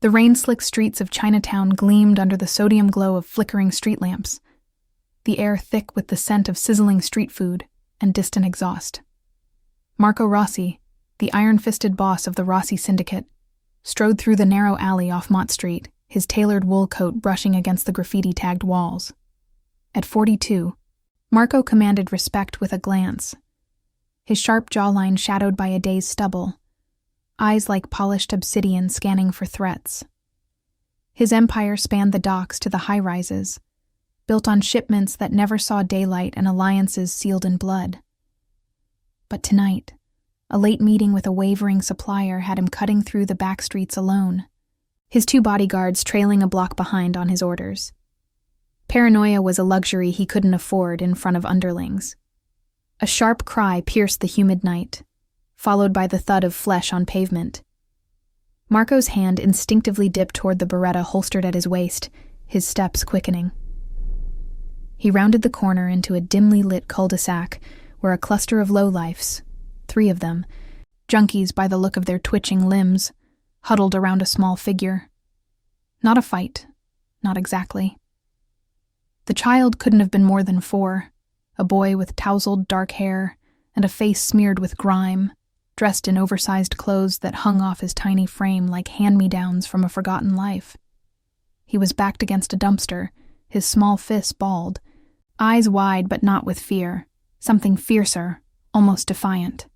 The rain-slick streets of Chinatown gleamed under the sodium glow of flickering street lamps, the air thick with the scent of sizzling street food and distant exhaust. Marco Rossi, the iron-fisted boss of the Rossi Syndicate, strode through the narrow alley off Mott Street, his tailored wool coat brushing against the graffiti-tagged walls. At 42, Marco commanded respect with a glance, his sharp jawline shadowed by a day's stubble, eyes like polished obsidian scanning for threats. His empire spanned the docks to the high-rises, built on shipments that never saw daylight and alliances sealed in blood. But tonight, a late meeting with a wavering supplier had him cutting through the back streets alone, his 2 bodyguards trailing a block behind on his orders. Paranoia was a luxury he couldn't afford in front of underlings. A sharp cry pierced the humid night, followed by the thud of flesh on pavement. Marco's hand instinctively dipped toward the Beretta holstered at his waist, his steps quickening. He rounded the corner into a dimly lit cul-de-sac where a cluster of lowlifes, 3 of them, junkies by the look of their twitching limbs, huddled around a small figure. Not a fight, not exactly. The child couldn't have been more than 4, a boy with tousled dark hair and a face smeared with grime, dressed in oversized clothes that hung off his tiny frame like hand-me-downs from a forgotten life. He was backed against a dumpster, his small fists balled, eyes wide but not with fear, something fiercer, almost defiant.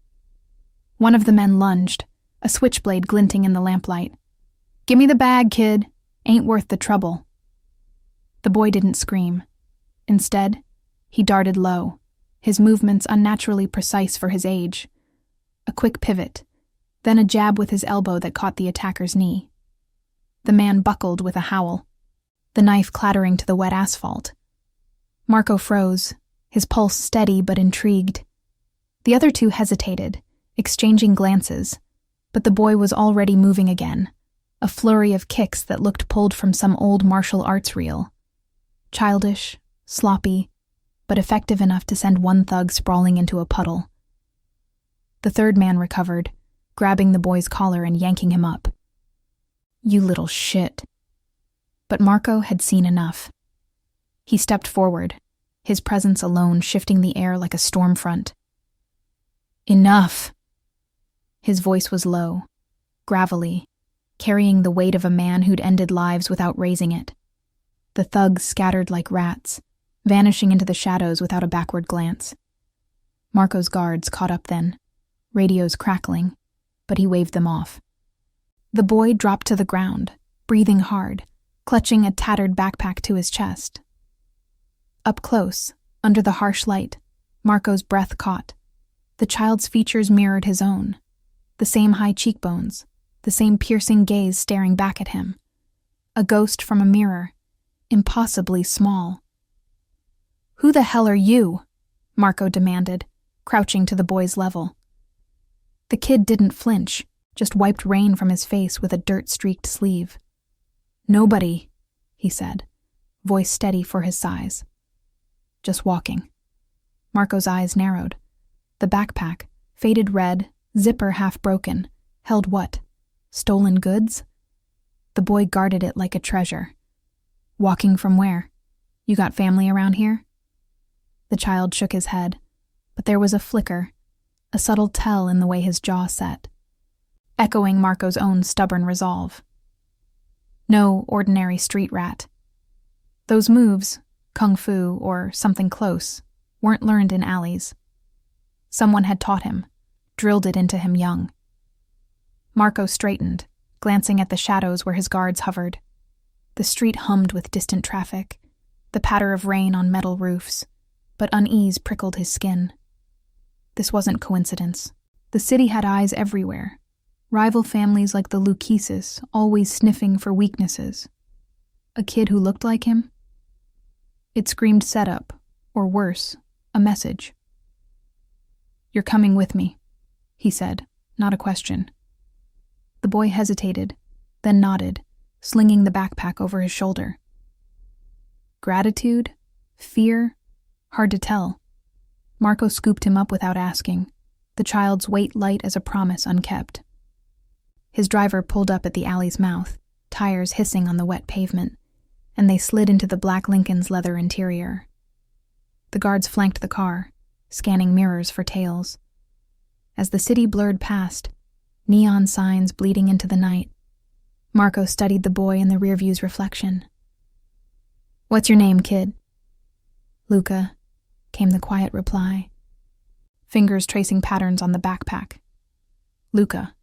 One of the men lunged, a switchblade glinting in the lamplight. "Give me the bag, kid. Ain't worth the trouble." The boy didn't scream. Instead, he darted low, his movements unnaturally precise for his age. A quick pivot, then a jab with his elbow that caught the attacker's knee. The man buckled with a howl, the knife clattering to the wet asphalt. Marco froze, his pulse steady but intrigued. The other 2 hesitated, exchanging glances, but the boy was already moving again, a flurry of kicks that looked pulled from some old martial arts reel. Childish, sloppy, but effective enough to send one thug sprawling into a puddle. The 3rd man recovered, grabbing the boy's collar and yanking him up. "You little shit." But Marco had seen enough. He stepped forward, his presence alone shifting the air like a storm front. "Enough." His voice was low, gravelly, carrying the weight of a man who'd ended lives without raising it. The thugs scattered like rats, vanishing into the shadows without a backward glance. Marco's guards caught up then, radios crackling, but he waved them off. The boy dropped to the ground, breathing hard, clutching a tattered backpack to his chest. Up close, under the harsh light, Marco's breath caught. The child's features mirrored his own. The same high cheekbones, the same piercing gaze staring back at him. A ghost from a mirror, impossibly small. "Who the hell are you?" Marco demanded, crouching to the boy's level. The kid didn't flinch, just wiped rain from his face with a dirt-streaked sleeve. "Nobody," he said, voice steady for his size. "Just walking." Marco's eyes narrowed. The backpack, faded red, zipper half broken, held what? Stolen goods? The boy guarded it like a treasure. "Walking from where? You got family around here?" The child shook his head, but there was a flicker, a subtle tell in the way his jaw set, echoing Marco's own stubborn resolve. No ordinary street rat. Those moves, kung fu or something close, weren't learned in alleys. Someone had taught him, drilled it into him young. Marco straightened, glancing at the shadows where his guards hovered. The street hummed with distant traffic, the patter of rain on metal roofs, but unease prickled his skin. This wasn't coincidence. The city had eyes everywhere, rival families like the Lukesis always sniffing for weaknesses. A kid who looked like him? It screamed setup, or worse, a message. "You're coming with me," he said, not a question. The boy hesitated, then nodded, slinging the backpack over his shoulder. Gratitude? Fear? Hard to tell. Marco scooped him up without asking, the child's weight light as a promise unkept. His driver pulled up at the alley's mouth, tires hissing on the wet pavement, and they slid into the black Lincoln's leather interior. The guards flanked the car, scanning mirrors for tails. As the city blurred past, neon signs bleeding into the night, Marco studied the boy in the rearview's reflection. "What's your name, kid?" "Luca," came the quiet reply, fingers tracing patterns on the backpack. Luca.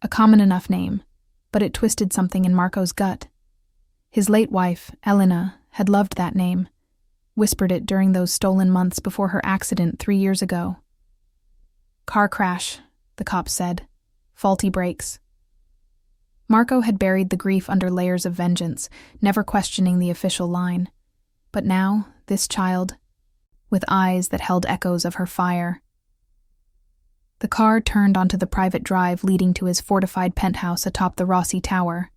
A common enough name, but it twisted something in Marco's gut. His late wife, Elena, had loved that name, whispered it during those stolen months before her accident 3 years ago. "Car crash," the cops said. "Faulty brakes." Marco had buried the grief under layers of vengeance, never questioning the official line. But now, this child, with eyes that held echoes of her fire. The car turned onto the private drive leading to his fortified penthouse atop the Rossi Tower,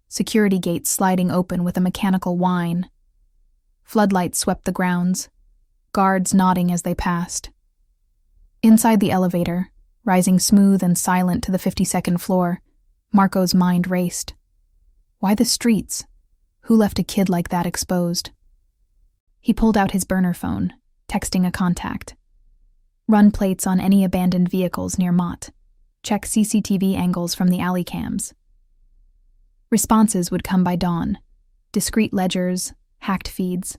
security gates sliding open with a mechanical whine. Floodlights swept the grounds, guards nodding as they passed. Inside the elevator, rising smooth and silent to the 52nd floor, Marco's mind raced. Why the streets? Who left a kid like that exposed? He pulled out his burner phone, texting a contact. Run plates on any abandoned vehicles near Mott. Check CCTV angles from the alley cams. Responses would come by dawn. Discrete ledgers, hacked feeds.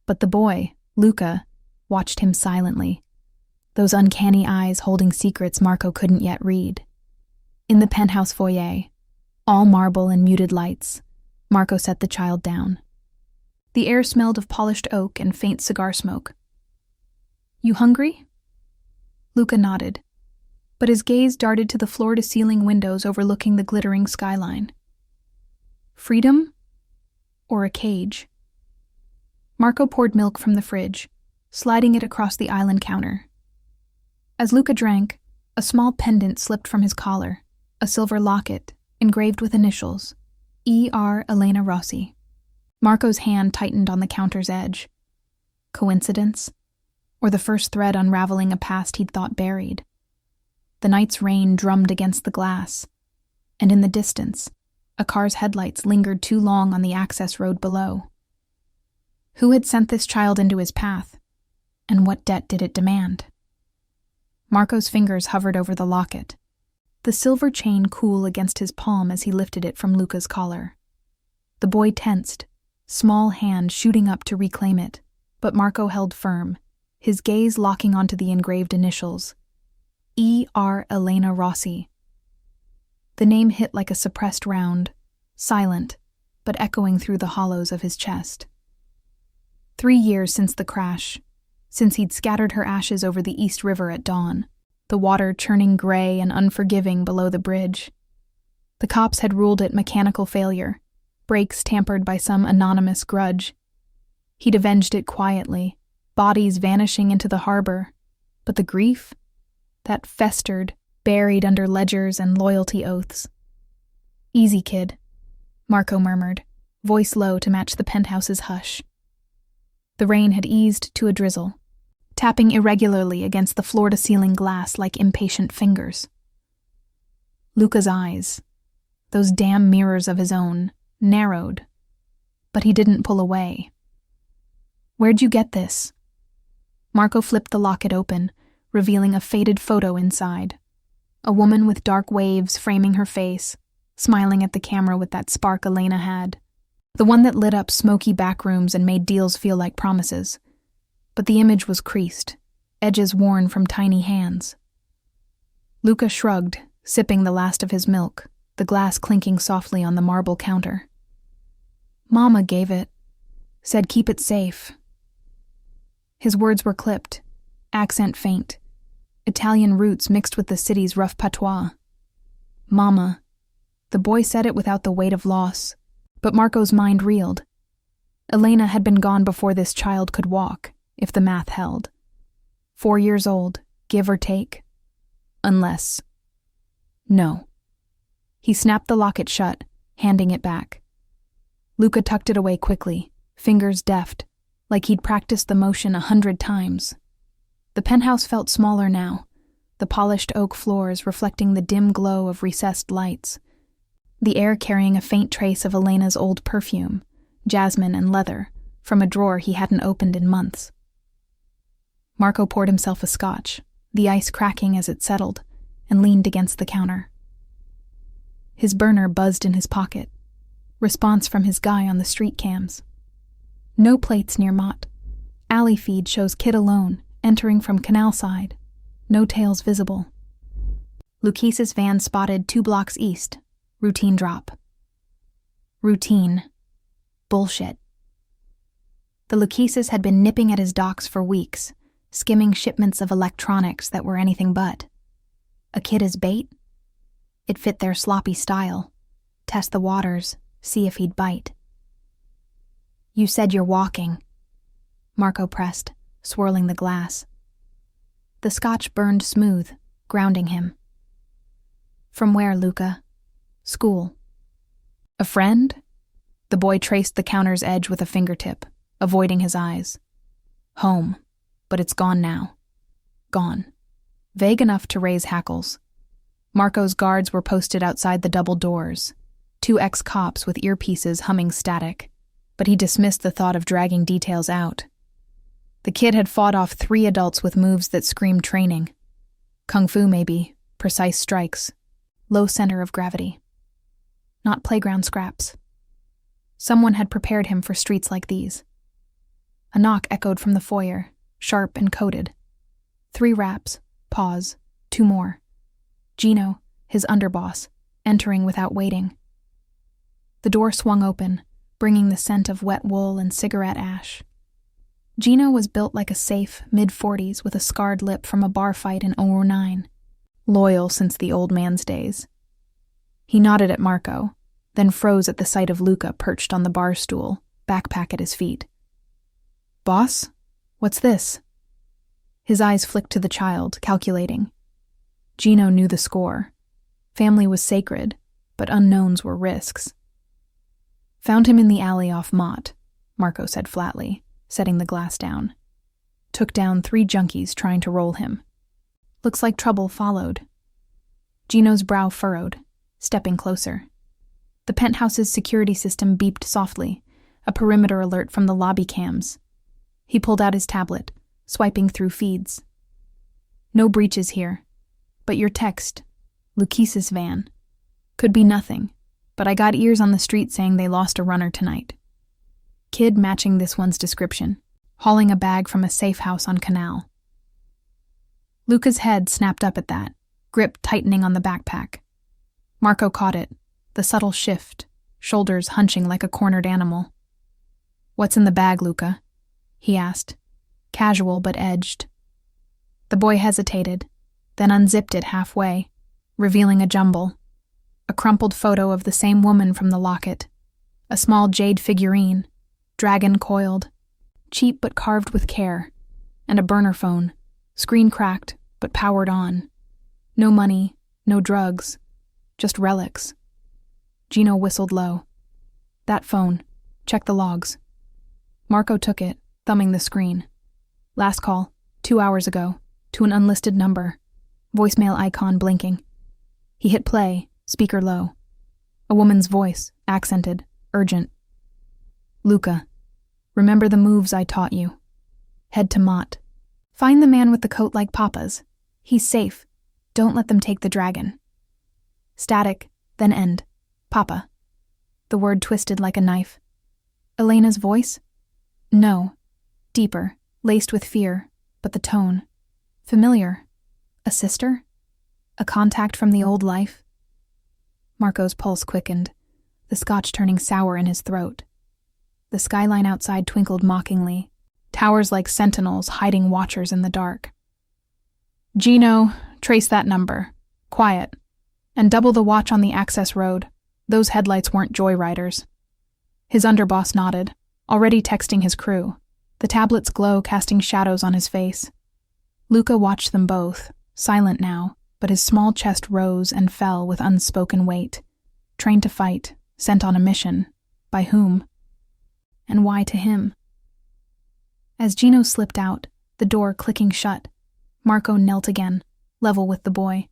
But the boy, Luca, watched him silently. Those uncanny eyes holding secrets Marco couldn't yet read. In the penthouse foyer, all marble and muted lights, Marco set the child down. The air smelled of polished oak and faint cigar smoke. "You hungry?" Luca nodded, but his gaze darted to the floor-to-ceiling windows overlooking the glittering skyline. Freedom? Or a cage? Marco poured milk from the fridge, sliding it across the island counter. As Luca drank, a small pendant slipped from his collar, a silver locket engraved with initials, E.R. Elena Rossi. Marco's hand tightened on the counter's edge. Coincidence? Or the first thread unraveling a past he'd thought buried? The night's rain drummed against the glass, and in the distance, a car's headlights lingered too long on the access road below. Who had sent this child into his path, and what debt did it demand? Marco's fingers hovered over the locket, the silver chain cool against his palm as he lifted it from Luca's collar. The boy tensed, small hand shooting up to reclaim it, but Marco held firm, his gaze locking onto the engraved initials. E.R. Elena Rossi. The name hit like a suppressed round, silent, but echoing through the hollows of his chest. 3 years since the crash, since he'd scattered her ashes over the East River at dawn, the water churning gray and unforgiving below the bridge. The cops had ruled it mechanical failure, brakes tampered by some anonymous grudge. He'd avenged it quietly, bodies vanishing into the harbor, but the grief? That festered, buried under ledgers and loyalty oaths. "Easy, kid," Marco murmured, voice low to match the penthouse's hush. The rain had eased to a drizzle, tapping irregularly against the floor-to-ceiling glass like impatient fingers. Luca's eyes, those damn mirrors of his own, narrowed, but he didn't pull away. "Where'd you get this?" Marco flipped the locket open, revealing a faded photo inside. A woman with dark waves framing her face, smiling at the camera with that spark Elena had. The one that lit up smoky back rooms and made deals feel like promises. But the image was creased, edges worn from tiny hands. Luca shrugged, sipping the last of his milk, the glass clinking softly on the marble counter. "Mama gave it. Said keep it safe." His words were clipped, accent faint, Italian roots mixed with the city's rough patois. Mama. The boy said it without the weight of loss, but Marco's mind reeled. Elena had been gone before this child could walk, if the math held. 4 years old, give or take. Unless... No. He snapped the locket shut, handing it back. Luca tucked it away quickly, fingers deft, like he'd practiced the motion 100 times. The penthouse felt smaller now, the polished oak floors reflecting the dim glow of recessed lights. the air carrying a faint trace of Elena's old perfume, jasmine and leather, from a drawer he hadn't opened in months. Marco poured himself a scotch, the ice cracking as it settled, and leaned against the counter. His burner buzzed in his pocket. Response from his guy on the street cams. No plates near Mott. Alley feed shows kid alone, entering from canal side. No tails visible. Luquise's van spotted 2 blocks east. Routine drop. Routine. Bullshit. The Luquises had been nipping at his docks for weeks, skimming shipments of electronics that were anything but. A kid as bait? It fit their sloppy style. Test the waters, see if he'd bite. You said you're walking. Marco pressed, swirling the glass. The scotch burned smooth, grounding him. From where, Luca? School. A friend? The boy traced the counter's edge with a fingertip, avoiding his eyes. Home, but it's gone now. Gone. Vague enough to raise hackles. Marco's guards were posted outside the double doors, 2 ex-cops with earpieces humming static, but he dismissed the thought of dragging details out. The kid had fought off 3 adults with moves that screamed training. Kung fu, maybe, precise strikes, low center of gravity. Not playground scraps. Someone had prepared him for streets like these. A knock echoed from the foyer, sharp and coded. 3 raps, pause, 2 more. Gino, his underboss, entering without waiting. The door swung open, bringing the scent of wet wool and cigarette ash. Gino was built like a safe, mid-40s with a scarred lip from a bar fight in 2009, loyal since the old man's days. He nodded at Marco, then froze at the sight of Luca perched on the bar stool, backpack at his feet. Boss? What's this? His eyes flicked to the child, calculating. Gino knew the score. Family was sacred, but unknowns were risks. Found him in the alley off Mott, Marco said flatly, setting the glass down. Took down 3 junkies trying to roll him. Looks like trouble followed. Gino's brow furrowed, stepping closer. The penthouse's security system beeped softly, a perimeter alert from the lobby cams. He pulled out his tablet, swiping through feeds. No breaches here. But your text, Luquise's van. Could be nothing, but I got ears on the street saying they lost a runner tonight. Kid matching this one's description, hauling a bag from a safe house on Canal. Luca's head snapped up at that, grip tightening on the backpack. Marco caught it, the subtle shift, shoulders hunching like a cornered animal. What's in the bag, Luca? He asked, casual but edged. The boy hesitated, then unzipped it halfway, revealing a jumble. A crumpled photo of the same woman from the locket. A small jade figurine, dragon coiled, cheap but carved with care, and a burner phone, screen cracked but powered on. No money, no drugs, just relics. Gino whistled low. That phone. Check the logs. Marco took it, thumbing the screen. Last call, 2 hours ago, to an unlisted number. Voicemail icon blinking. He hit play, speaker low. A woman's voice, accented, urgent. Luca, remember the moves I taught you. Head to Mott. Find the man with the coat like Papa's. He's safe. Don't let them take the dragon. Static, then end. Papa. The word twisted like a knife. Elena's voice? No. Deeper, laced with fear, but the tone. Familiar. A sister? A contact from the old life? Marco's pulse quickened, the scotch turning sour in his throat. The skyline outside twinkled mockingly, towers like sentinels hiding watchers in the dark. Gino, trace that number. Quiet. And double the watch on the access road. Those headlights weren't joyriders. His underboss nodded, already texting his crew, the tablet's glow casting shadows on his face. Luca watched them both, silent now, but his small chest rose and fell with unspoken weight. Trained to fight, sent on a mission. By whom? And why to him? As Gino slipped out, the door clicking shut, Marco knelt again, level with the boy.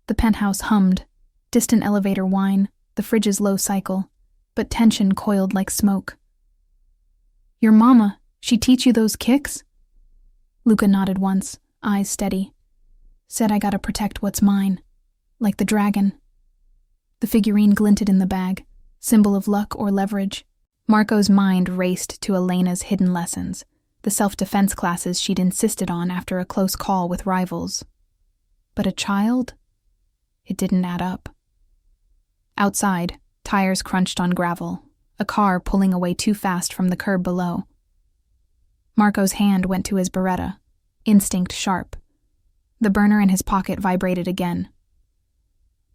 The penthouse hummed, distant elevator whine, the fridge's low cycle, but tension coiled like smoke. "Your mama, she teach you those kicks?" Luca nodded once, eyes steady. "Said I gotta protect what's mine, like the dragon." The figurine glinted in the bag, symbol of luck or leverage. Marco's mind raced to Elena's hidden lessons, the self-defense classes she'd insisted on after a close call with rivals. But a child? It didn't add up. Outside, tires crunched on gravel, a car pulling away too fast from the curb below. Marco's hand went to his Beretta, instinct sharp. The burner in his pocket vibrated again.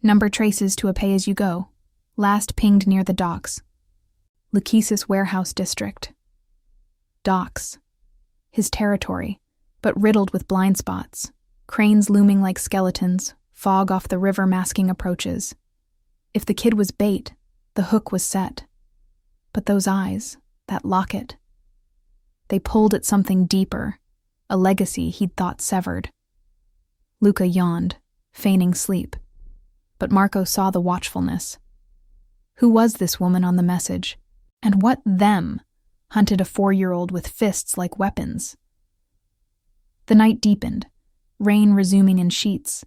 Number traces to a pay-as-you-go, last pinged near the docks. Lukesis Warehouse District. Docks. His territory, but riddled with blind spots, cranes looming like skeletons, fog off the river masking approaches. If the kid was bait, the hook was set. But those eyes, that locket, they pulled at something deeper, a legacy he'd thought severed. Luca yawned, feigning sleep, but Marco saw the watchfulness. Who was this woman on the message? And what them hunted a 4-year-old with fists like weapons? The night deepened, rain resuming in sheets,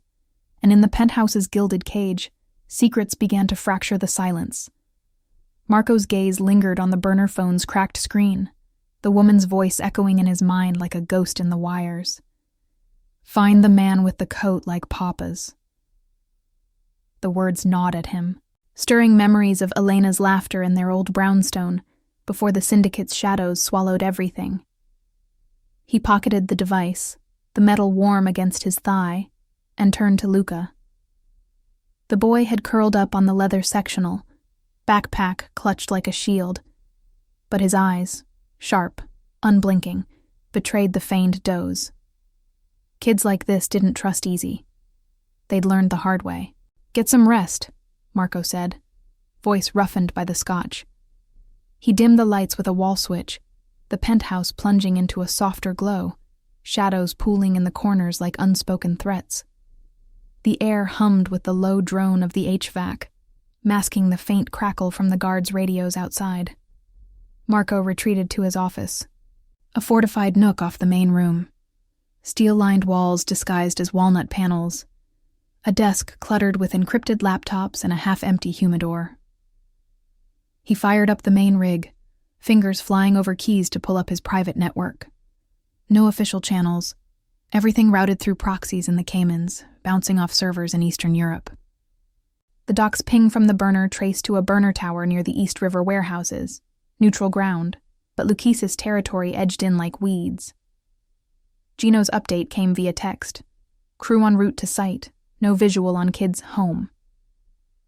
and in the penthouse's gilded cage, secrets began to fracture the silence. Marco's gaze lingered on the burner phone's cracked screen, the woman's voice echoing in his mind like a ghost in the wires. "Find the man with the coat like Papa's." The words gnawed at him, stirring memories of Elena's laughter in their old brownstone before the syndicate's shadows swallowed everything. He pocketed the device, the metal warm against his thigh, and turned to Luca. The boy had curled up on the leather sectional, backpack clutched like a shield, but his eyes, sharp, unblinking, betrayed the feigned doze. Kids like this didn't trust easy. They'd learned the hard way. "Get some rest," Marco said, voice roughened by the scotch. He dimmed the lights with a wall switch, the penthouse plunging into a softer glow, shadows pooling in the corners like unspoken threats. The air hummed with the low drone of the HVAC, masking the faint crackle from the guards' radios outside. Marco retreated to his office, a fortified nook off the main room. Steel-lined walls disguised as walnut panels, a desk cluttered with encrypted laptops and a half-empty humidor. He fired up the main rig, fingers flying over keys to pull up his private network. No official channels, everything routed through proxies in the Caymans, bouncing off servers in Eastern Europe. The dock's ping from the burner traced to a burner tower near the East River warehouses, neutral ground, but Lukesis territory edged in like weeds. Gino's update came via text. Crew en route to site. No visual on kid's home.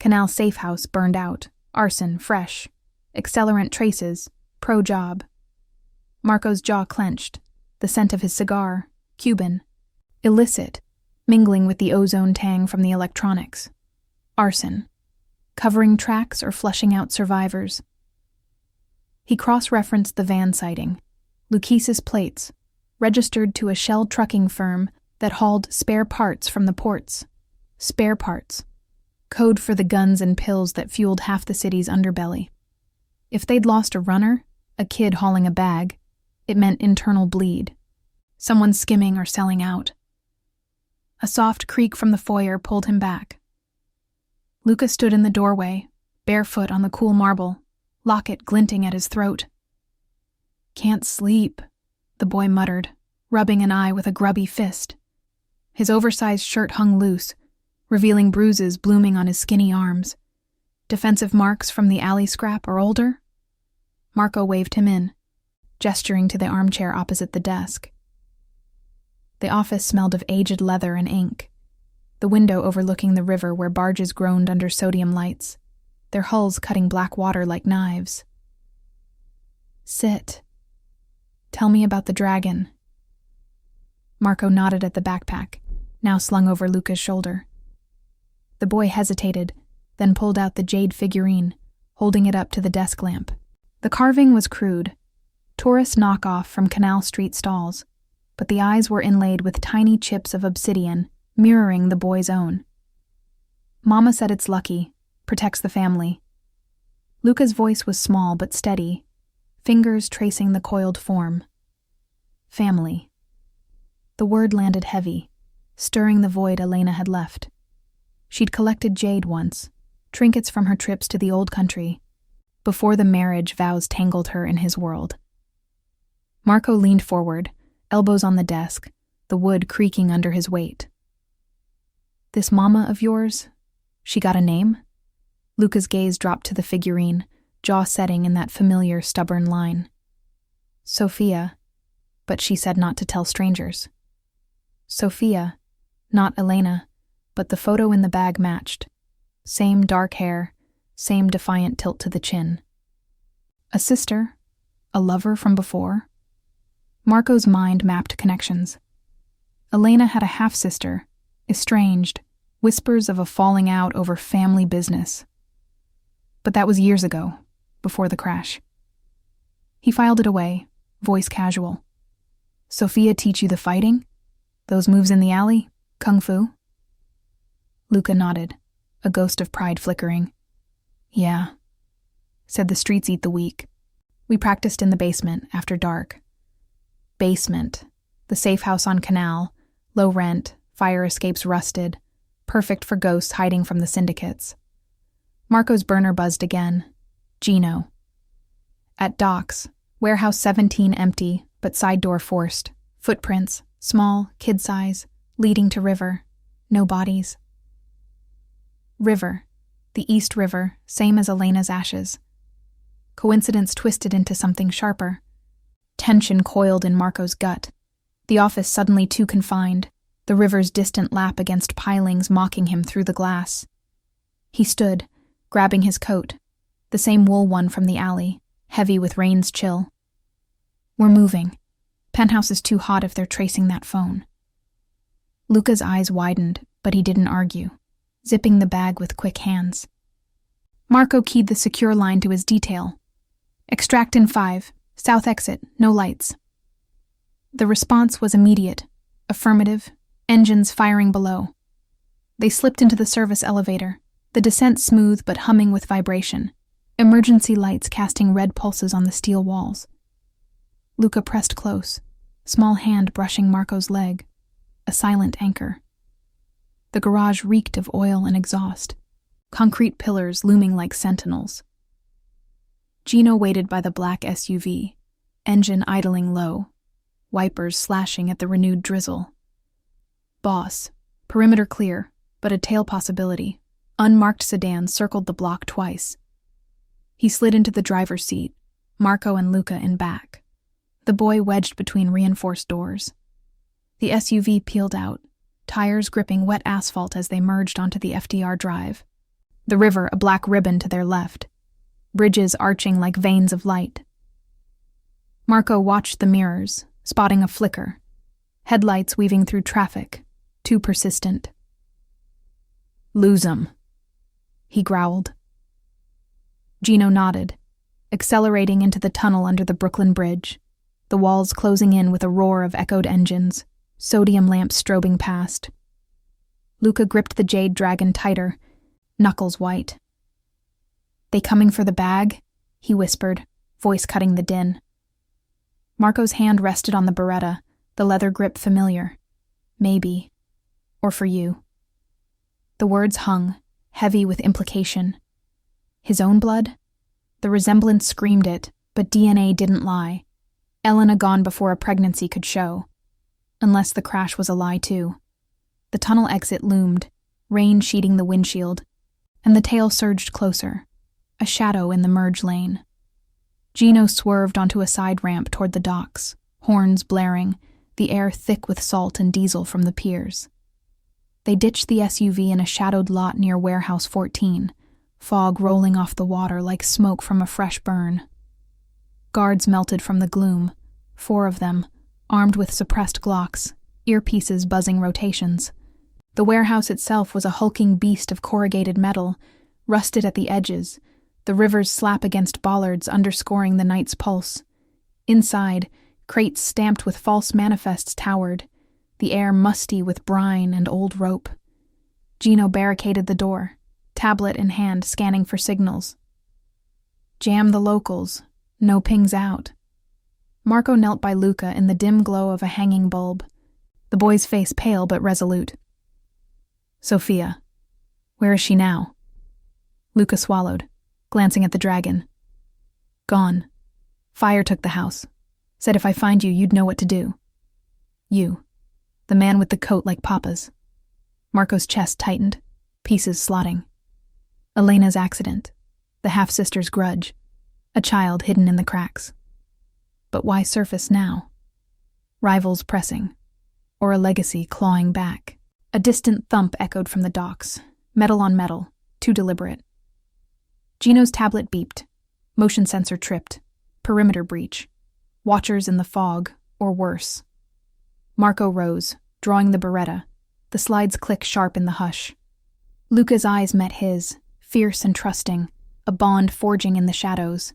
Canal safe house burned out. Arson fresh. Accelerant traces. Pro job. Marco's jaw clenched. The scent of his cigar. Cuban. Illicit. Mingling with the ozone tang from the electronics. Arson. Covering tracks or flushing out survivors. He cross-referenced the van sighting. Lukesis plates. Registered to a Shell trucking firm that hauled spare parts from the ports. Spare parts. Code for the guns and pills that fueled half the city's underbelly. If they'd lost a runner, a kid hauling a bag, it meant internal bleed. Someone skimming or selling out. A soft creak from the foyer pulled him back. Luca stood in the doorway, barefoot on the cool marble, locket glinting at his throat. "Can't sleep," the boy muttered, rubbing an eye with a grubby fist. His oversized shirt hung loose, revealing bruises blooming on his skinny arms. Defensive marks from the alley scrap or older? Marco waved him in, gesturing to the armchair opposite the desk. The office smelled of aged leather and ink, the window overlooking the river where barges groaned under sodium lights, their hulls cutting black water like knives. "Sit. Tell me about the dragon." Marco nodded at the backpack, now slung over Luca's shoulder. The boy hesitated, then pulled out the jade figurine, holding it up to the desk lamp. The carving was crude, tourist knockoff from Canal Street stalls, but the eyes were inlaid with tiny chips of obsidian, mirroring the boy's own. "Mama said it's lucky, protects the family. Luca's voice was small but steady, fingers tracing the coiled form. Family. The word landed heavy, stirring the void Elena had left. She'd collected jade once, trinkets from her trips to the old country, before the marriage vows tangled her in his world. Marco leaned forward, elbows on the desk, the wood creaking under his weight. This mama of yours, she got a name? Luca's gaze dropped to the figurine, jaw setting in that familiar, stubborn line. Sophia, but she said not to tell strangers. Sophia, not Elena, but the photo in the bag matched. Same dark hair, same defiant tilt to the chin. A sister? A lover from before? Marco's mind mapped connections. Elena had a half-sister, estranged, whispers of a falling out over family business. But that was years ago, before the crash. He filed it away, voice casual. Sophia teach you the fighting? Those moves in the alley? Kung fu? Luca nodded, a ghost of pride flickering. Yeah, said the streets eat the weak. We practiced in the basement, after dark. Basement, the safe house on Canal, low rent, fire escapes rusted, perfect for ghosts hiding from the syndicates. Marco's burner buzzed again. Gino. At docks, warehouse 17 empty, but side door forced. Footprints, small, kid size, leading to river. No bodies. River. The East River, same as Elena's ashes. Coincidence twisted into something sharper. Tension coiled in Marco's gut. The office suddenly too confined, the river's distant lap against pilings mocking him through the glass. He stood, grabbing his coat, the same wool one from the alley, heavy with rain's chill. We're moving. Penthouse is too hot if they're tracing that phone. Luca's eyes widened, but he didn't argue, zipping the bag with quick hands. Marco keyed the secure line to his detail. Extract in 5, south exit, no lights. The response was immediate, affirmative, engines firing below. They slipped into the service elevator, the descent smooth but humming with vibration, emergency lights casting red pulses on the steel walls. Luca pressed close, small hand brushing Marco's leg, a silent anchor. The garage reeked of oil and exhaust, concrete pillars looming like sentinels. Gino waited by the black SUV, engine idling low, wipers slashing at the renewed drizzle. Boss, perimeter clear, but a tail possibility. Unmarked sedan circled the block twice. He slid into the driver's seat, Marco and Luca in back. The boy wedged between reinforced doors. The SUV peeled out, tires gripping wet asphalt as they merged onto the FDR drive. The river a black ribbon to their left, bridges arching like veins of light. Marco watched the mirrors, spotting a flicker, headlights weaving through traffic, too persistent. Lose 'em, he growled. Gino nodded, accelerating into the tunnel under the Brooklyn Bridge, the walls closing in with a roar of echoed engines, sodium lamps strobing past. Luca gripped the Jade Dragon tighter, knuckles white. They coming for the bag? He whispered, voice cutting the din. Marco's hand rested on the Beretta, the leather grip familiar. Maybe. Or for you. The words hung, heavy with implication. His own blood? The resemblance screamed it, but DNA didn't lie. Elena gone before a pregnancy could show. Unless the crash was a lie too. The tunnel exit loomed, rain sheeting the windshield, and the tail surged closer, a shadow in the merge lane. Gino swerved onto a side ramp toward the docks, horns blaring, the air thick with salt and diesel from the piers. They ditched the SUV in a shadowed lot near Warehouse 14, fog rolling off the water like smoke from a fresh burn. Guards melted from the gloom, 4 of them, armed with suppressed Glocks, earpieces buzzing rotations. The warehouse itself was a hulking beast of corrugated metal, rusted at the edges, the river's slap against bollards underscoring the night's pulse. Inside, crates stamped with false manifests towered, the air musty with brine and old rope. Gino barricaded the door, tablet in hand scanning for signals. Jam the locals. No pings out. Marco knelt by Luca in the dim glow of a hanging bulb, the boy's face pale but resolute. Sophia. Where is she now? Luca swallowed, glancing at the dragon. Gone. Fire took the house. Said if I find you, you'd know what to do. You. The man with the coat like Papa's. Marco's chest tightened, pieces slotting. Elena's accident. The half-sister's grudge. A child hidden in the cracks. But why surface now? Rivals pressing. Or a legacy clawing back. A distant thump echoed from the docks. Metal on metal. Too deliberate. Gino's tablet beeped. Motion sensor tripped. Perimeter breach. Watchers in the fog, or worse. Marco rose, drawing the Beretta. The slides click sharp in the hush. Luca's eyes met his, fierce and trusting, a bond forging in the shadows.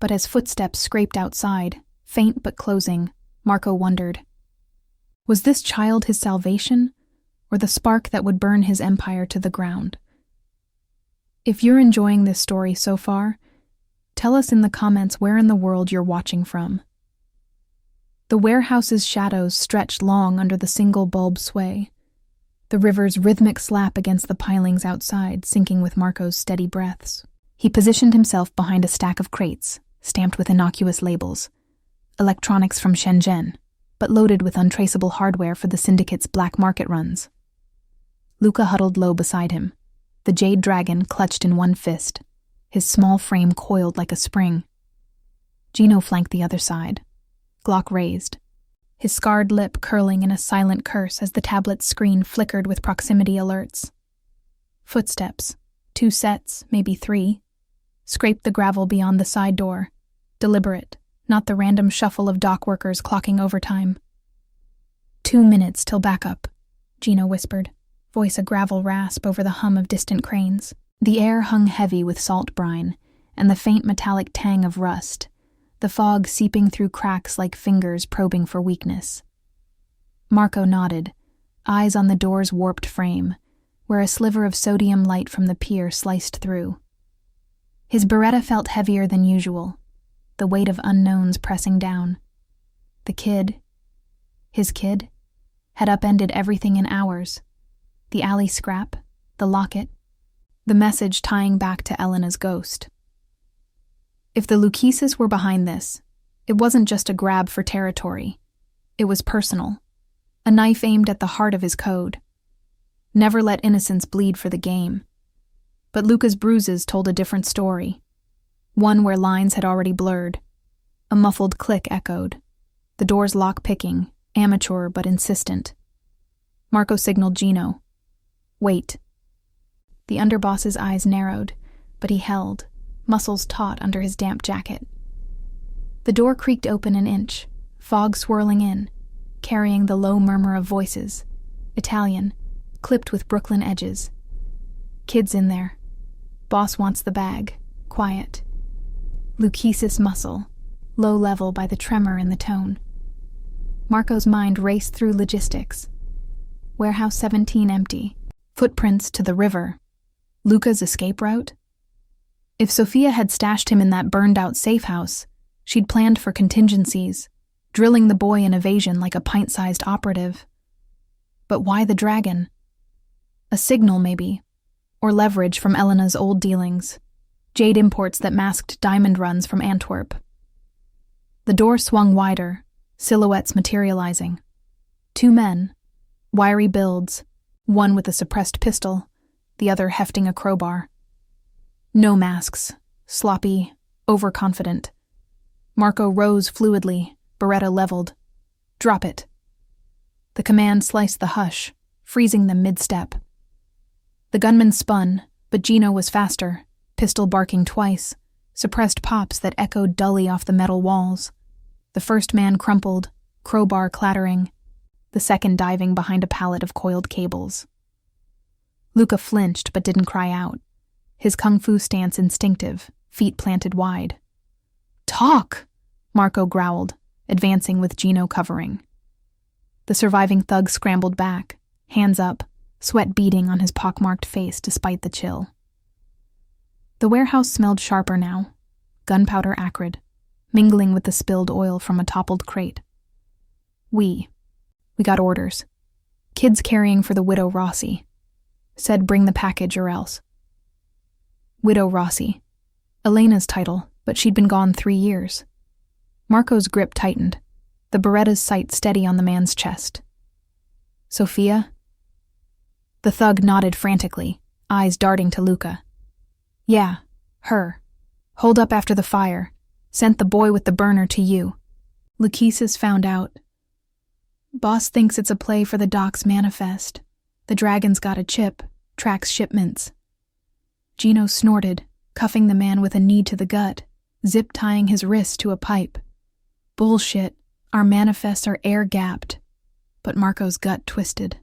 But as footsteps scraped outside, faint but closing, Marco wondered. Was this child his salvation, or the spark that would burn his empire to the ground? If you're enjoying this story so far, tell us in the comments where in the world you're watching from. The warehouse's shadows stretched long under the single bulb sway, the river's rhythmic slap against the pilings outside sinking with Marco's steady breaths. He positioned himself behind a stack of crates, stamped with innocuous labels, electronics from Shenzhen, but loaded with untraceable hardware for the syndicate's black market runs. Luca huddled low beside him, the jade dragon clutched in one fist, his small frame coiled like a spring. Gino flanked the other side, Glock raised, his scarred lip curling in a silent curse as the tablet's screen flickered with proximity alerts. Footsteps, 2 sets, maybe 3, scraped the gravel beyond the side door, deliberate, not the random shuffle of dock workers clocking overtime. 2 minutes till backup, Gino whispered, voice a gravel rasp over the hum of distant cranes. The air hung heavy with salt brine, and the faint metallic tang of rust, the fog seeping through cracks like fingers probing for weakness. Marco nodded, eyes on the door's warped frame, where a sliver of sodium light from the pier sliced through. His Beretta felt heavier than usual, the weight of unknowns pressing down. The kid, his kid, had upended everything in hours. The alley scrap, the locket, the message tying back to Elena's ghost. If the Lukeses were behind this, it wasn't just a grab for territory. It was personal, a knife aimed at the heart of his code. Never let innocence bleed for the game. But Luca's bruises told a different story, one where lines had already blurred. A muffled click echoed, the door's lock picking, amateur but insistent. Marco signaled Gino. Wait. The underboss's eyes narrowed, but he held, muscles taut under his damp jacket. The door creaked open an inch, fog swirling in, carrying the low murmur of voices, Italian, clipped with Brooklyn edges. Kids in there. Boss wants the bag, quiet. Lukesis muscle, low level by the tremor in the tone. Marco's mind raced through logistics. Warehouse 17 empty, footprints to the river. Luca's escape route? If Sophia had stashed him in that burned-out safe house, she'd planned for contingencies, drilling the boy in evasion like a pint-sized operative. But why the dragon? A signal, maybe, or leverage from Elena's old dealings, jade imports that masked diamond runs from Antwerp. The door swung wider, silhouettes materializing. 2 men, wiry builds, one with a suppressed pistol, the other hefting a crowbar. No masks, sloppy, overconfident. Marco rose fluidly, Beretta leveled. Drop it. The command sliced the hush, freezing them mid-step. The gunman spun, but Gino was faster, pistol barking twice, suppressed pops that echoed dully off the metal walls. The first man crumpled, crowbar clattering, the second diving behind a pallet of coiled cables. Luca flinched but didn't cry out, his kung fu stance instinctive, feet planted wide. Talk! Marco growled, advancing with Gino covering. The surviving thug scrambled back, hands up, sweat beading on his pockmarked face despite the chill. The warehouse smelled sharper now, gunpowder acrid, mingling with the spilled oil from a toppled crate. We got orders. Kids carrying for the Widow Rossi. Said bring the package or else. Widow Rossi. Elena's title, but she'd been gone 3 years. Marco's grip tightened, the Beretta's sight steady on the man's chest. Sophia? The thug nodded frantically, eyes darting to Luca. Yeah, her. Holed up after the fire. Sent the boy with the burner to you. Lukesis found out. Boss thinks it's a play for the doc's manifest. The dragon's got a chip, tracks shipments. Gino snorted, cuffing the man with a knee to the gut, zip-tying his wrist to a pipe. Bullshit. Our manifests are air-gapped. But Marco's gut twisted.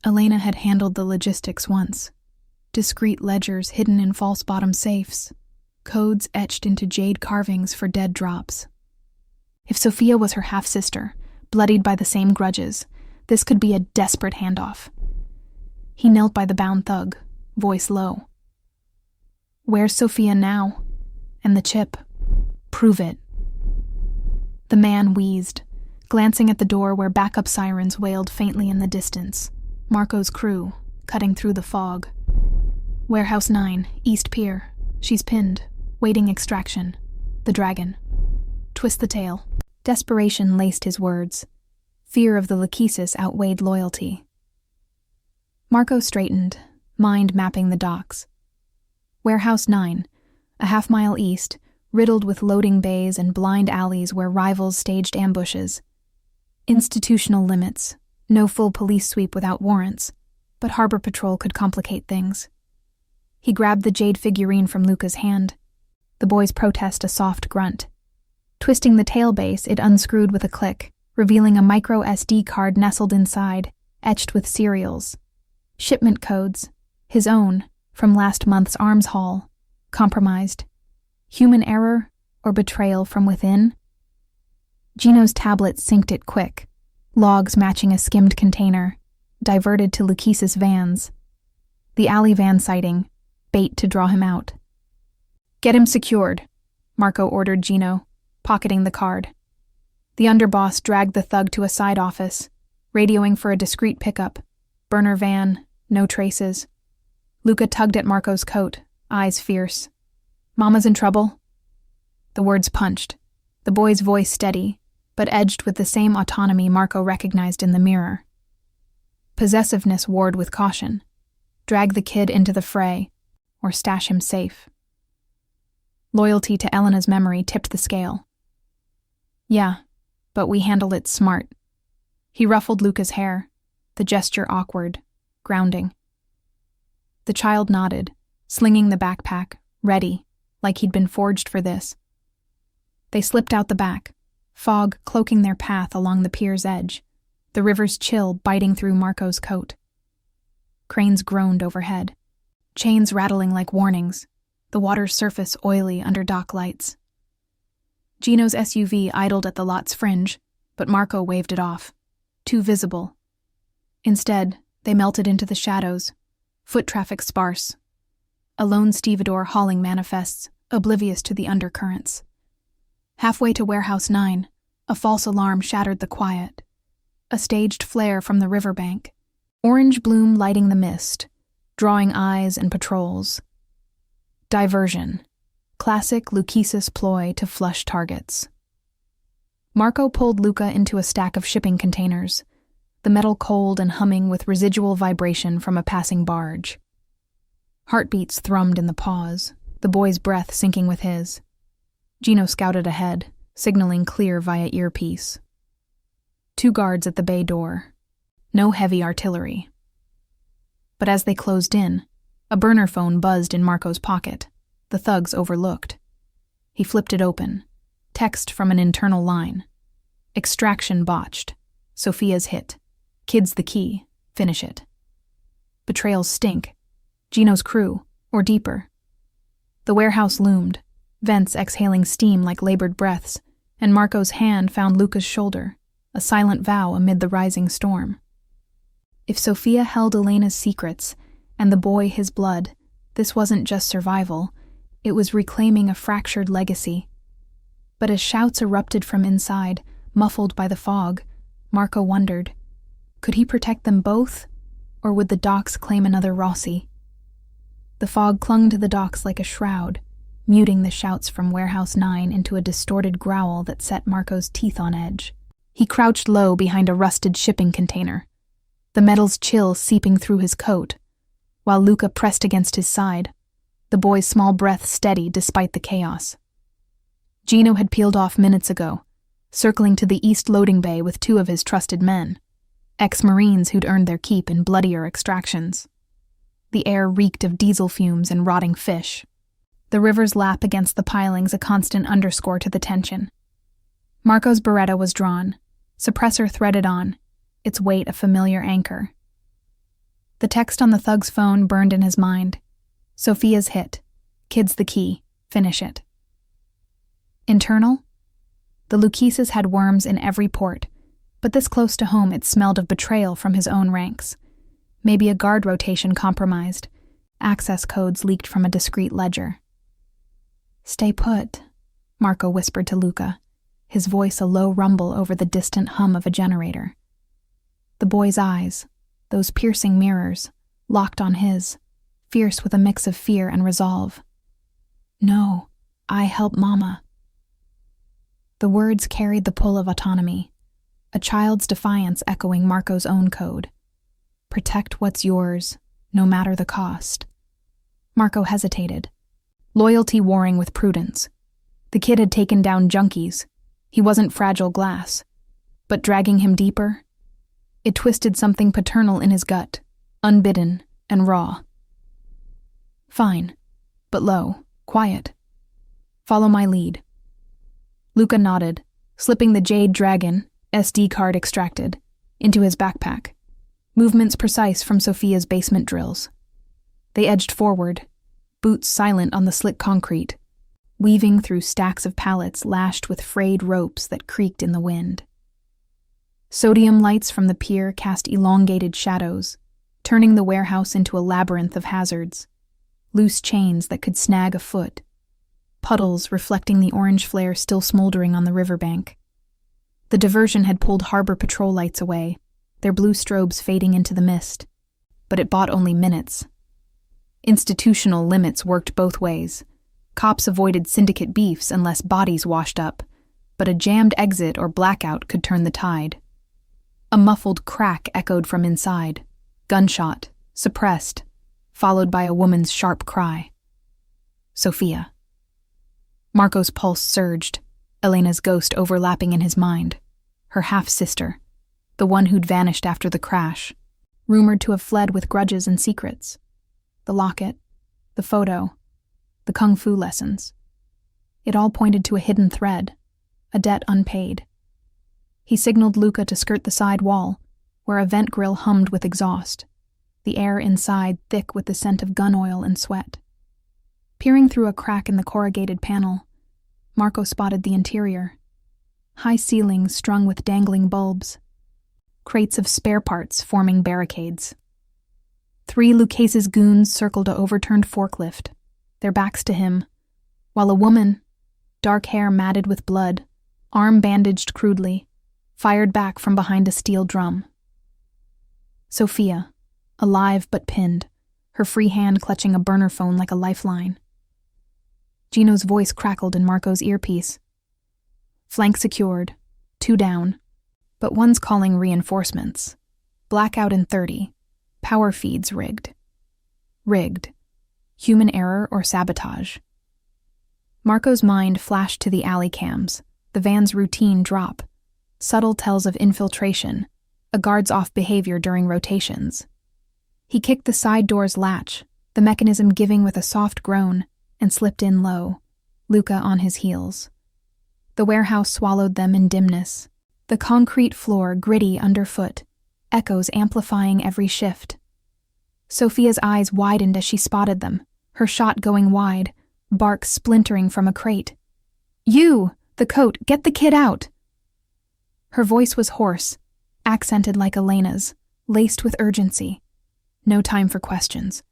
Elena had handled the logistics once. Discreet ledgers hidden in false-bottom safes. Codes etched into jade carvings for dead drops. If Sophia was her half-sister, bloodied by the same grudges, this could be a desperate handoff. He knelt by the bound thug, voice low. Where's Sophia now? And the chip? Prove it. The man wheezed, glancing at the door where backup sirens wailed faintly in the distance. Marco's crew, cutting through the fog. Warehouse 9, East Pier. She's pinned, waiting extraction. The dragon. Twist the tail. Desperation laced his words. Fear of the Lukesis outweighed loyalty. Marco straightened, mind mapping the docks. Warehouse 9, a half-mile east, riddled with loading bays and blind alleys where rivals staged ambushes. Institutional limits, no full police sweep without warrants, but harbor patrol could complicate things. He grabbed the jade figurine from Luca's hand. The boys protest a soft grunt. Twisting the tailbase, it unscrewed with a click, revealing a micro SD card nestled inside, etched with serials. Shipment codes, his own, from last month's arms haul, compromised. Human error or betrayal from within? Gino's tablet synced it quick, logs matching a skimmed container, diverted to Lukesis' vans. The alley van sighting, bait to draw him out. Get him secured, Marco ordered Gino, pocketing the card. The underboss dragged the thug to a side office, radioing for a discreet pickup. Burner van, no traces. Luca tugged at Marco's coat, eyes fierce. Mama's in trouble? The words punched, the boy's voice steady, but edged with the same autonomy Marco recognized in the mirror. Possessiveness warred with caution. Drag the kid into the fray, or stash him safe. Loyalty to Elena's memory tipped the scale. Yeah, but we handle it smart. He ruffled Luca's hair, the gesture awkward, grounding. The child nodded, slinging the backpack, ready, like he'd been forged for this. They slipped out the back, fog cloaking their path along the pier's edge, the river's chill biting through Marco's coat. Cranes groaned overhead, chains rattling like warnings, the water's surface oily under dock lights. Gino's SUV idled at the lot's fringe, but Marco waved it off. Too visible. Instead, they melted into the shadows, foot traffic sparse. A lone stevedore hauling manifests, oblivious to the undercurrents. Halfway to Warehouse 9, a false alarm shattered the quiet. A staged flare from the riverbank, orange bloom lighting the mist, drawing eyes and patrols. Diversion. Classic Lukesis ploy to flush targets. Marco pulled Luca into a stack of shipping containers, the metal cold and humming with residual vibration from a passing barge. Heartbeats thrummed in the pause, the boy's breath syncing with his. Gino scouted ahead, signaling clear via earpiece. 2 guards at the bay door. No heavy artillery. But as they closed in, a burner phone buzzed in Marco's pocket. The thugs overlooked. He flipped it open. Text from an internal line. Extraction botched. Sophia's hit. Kid's the key. Finish it. Betrayals stink. Gino's crew, or deeper. The warehouse loomed, vents exhaling steam like labored breaths, and Marco's hand found Luca's shoulder, a silent vow amid the rising storm. If Sophia held Elena's secrets, and the boy his blood, this wasn't just survival, It was reclaiming a fractured legacy. But as shouts erupted from inside, muffled by the fog, Marco wondered, could he protect them both, or would the docks claim another Rossi? The fog clung to the docks like a shroud, muting the shouts from Warehouse 9 into a distorted growl that set Marco's teeth on edge. He crouched low behind a rusted shipping container, the metal's chill seeping through his coat, while Luca pressed against his side, the boy's small breath steady despite the chaos. Gino had peeled off minutes ago, circling to the east loading bay with 2 of his trusted men, ex-Marines who'd earned their keep in bloodier extractions. The air reeked of diesel fumes and rotting fish, the river's lap against the pilings a constant underscore to the tension. Marco's Beretta was drawn, suppressor threaded on, its weight a familiar anchor. The text on the thug's phone burned in his mind. Sophia's hit. Kid's the key. Finish it. Internal? The Luquises had worms in every port, but this close to home it smelled of betrayal from his own ranks. Maybe a guard rotation compromised. Access codes leaked from a discreet ledger. Stay put, Marco whispered to Luca, his voice a low rumble over the distant hum of a generator. The boy's eyes, those piercing mirrors, locked on his, fierce with a mix of fear and resolve. No, I help Mama. The words carried the pull of autonomy, a child's defiance echoing Marco's own code. Protect what's yours, no matter the cost. Marco hesitated, loyalty warring with prudence. The kid had taken down junkies. He wasn't fragile glass. But dragging him deeper, it twisted something paternal in his gut, unbidden and raw. Fine, but low, quiet. Follow my lead. Luca nodded, slipping the Jade Dragon, SD card extracted, into his backpack, movements precise from Sophia's basement drills. They edged forward, boots silent on the slick concrete, weaving through stacks of pallets lashed with frayed ropes that creaked in the wind. Sodium lights from the pier cast elongated shadows, turning the warehouse into a labyrinth of hazards. Loose chains that could snag a foot, puddles reflecting the orange flare still smoldering on the riverbank. The diversion had pulled harbor patrol lights away, their blue strobes fading into the mist, but it bought only minutes. Institutional limits worked both ways. Cops avoided syndicate beefs unless bodies washed up, but a jammed exit or blackout could turn the tide. A muffled crack echoed from inside, gunshot, suppressed, followed by a woman's sharp cry. Sophia. Marco's pulse surged, Elena's ghost overlapping in his mind. Her half-sister, the one who'd vanished after the crash, rumored to have fled with grudges and secrets. The locket, the photo, the kung fu lessons. It all pointed to a hidden thread, a debt unpaid. He signaled Luca to skirt the side wall, where a vent grill hummed with exhaust, the air inside thick with the scent of gun oil and sweat. Peering through a crack in the corrugated panel, Marco spotted the interior. High ceilings strung with dangling bulbs. Crates of spare parts forming barricades. 3 Lucase's goons circled a overturned forklift, their backs to him, while a woman, dark hair matted with blood, arm bandaged crudely, fired back from behind a steel drum. Sophia, alive but pinned, her free hand clutching a burner phone like a lifeline. Gino's voice crackled in Marco's earpiece. Flank secured, 2 down, but one's calling reinforcements. Blackout in 30, power feeds rigged. Rigged. Human error or sabotage. Marco's mind flashed to the alley cams, the van's routine drop, subtle tells of infiltration, a guard's off behavior during rotations. He kicked the side door's latch, the mechanism giving with a soft groan, and slipped in low, Luca on his heels. The warehouse swallowed them in dimness, the concrete floor gritty underfoot, echoes amplifying every shift. Sophia's eyes widened as she spotted them, her shot going wide, bark splintering from a crate. "You! The coat! Get the kid out!" Her voice was hoarse, accented like Elena's, laced with urgency. No time for questions.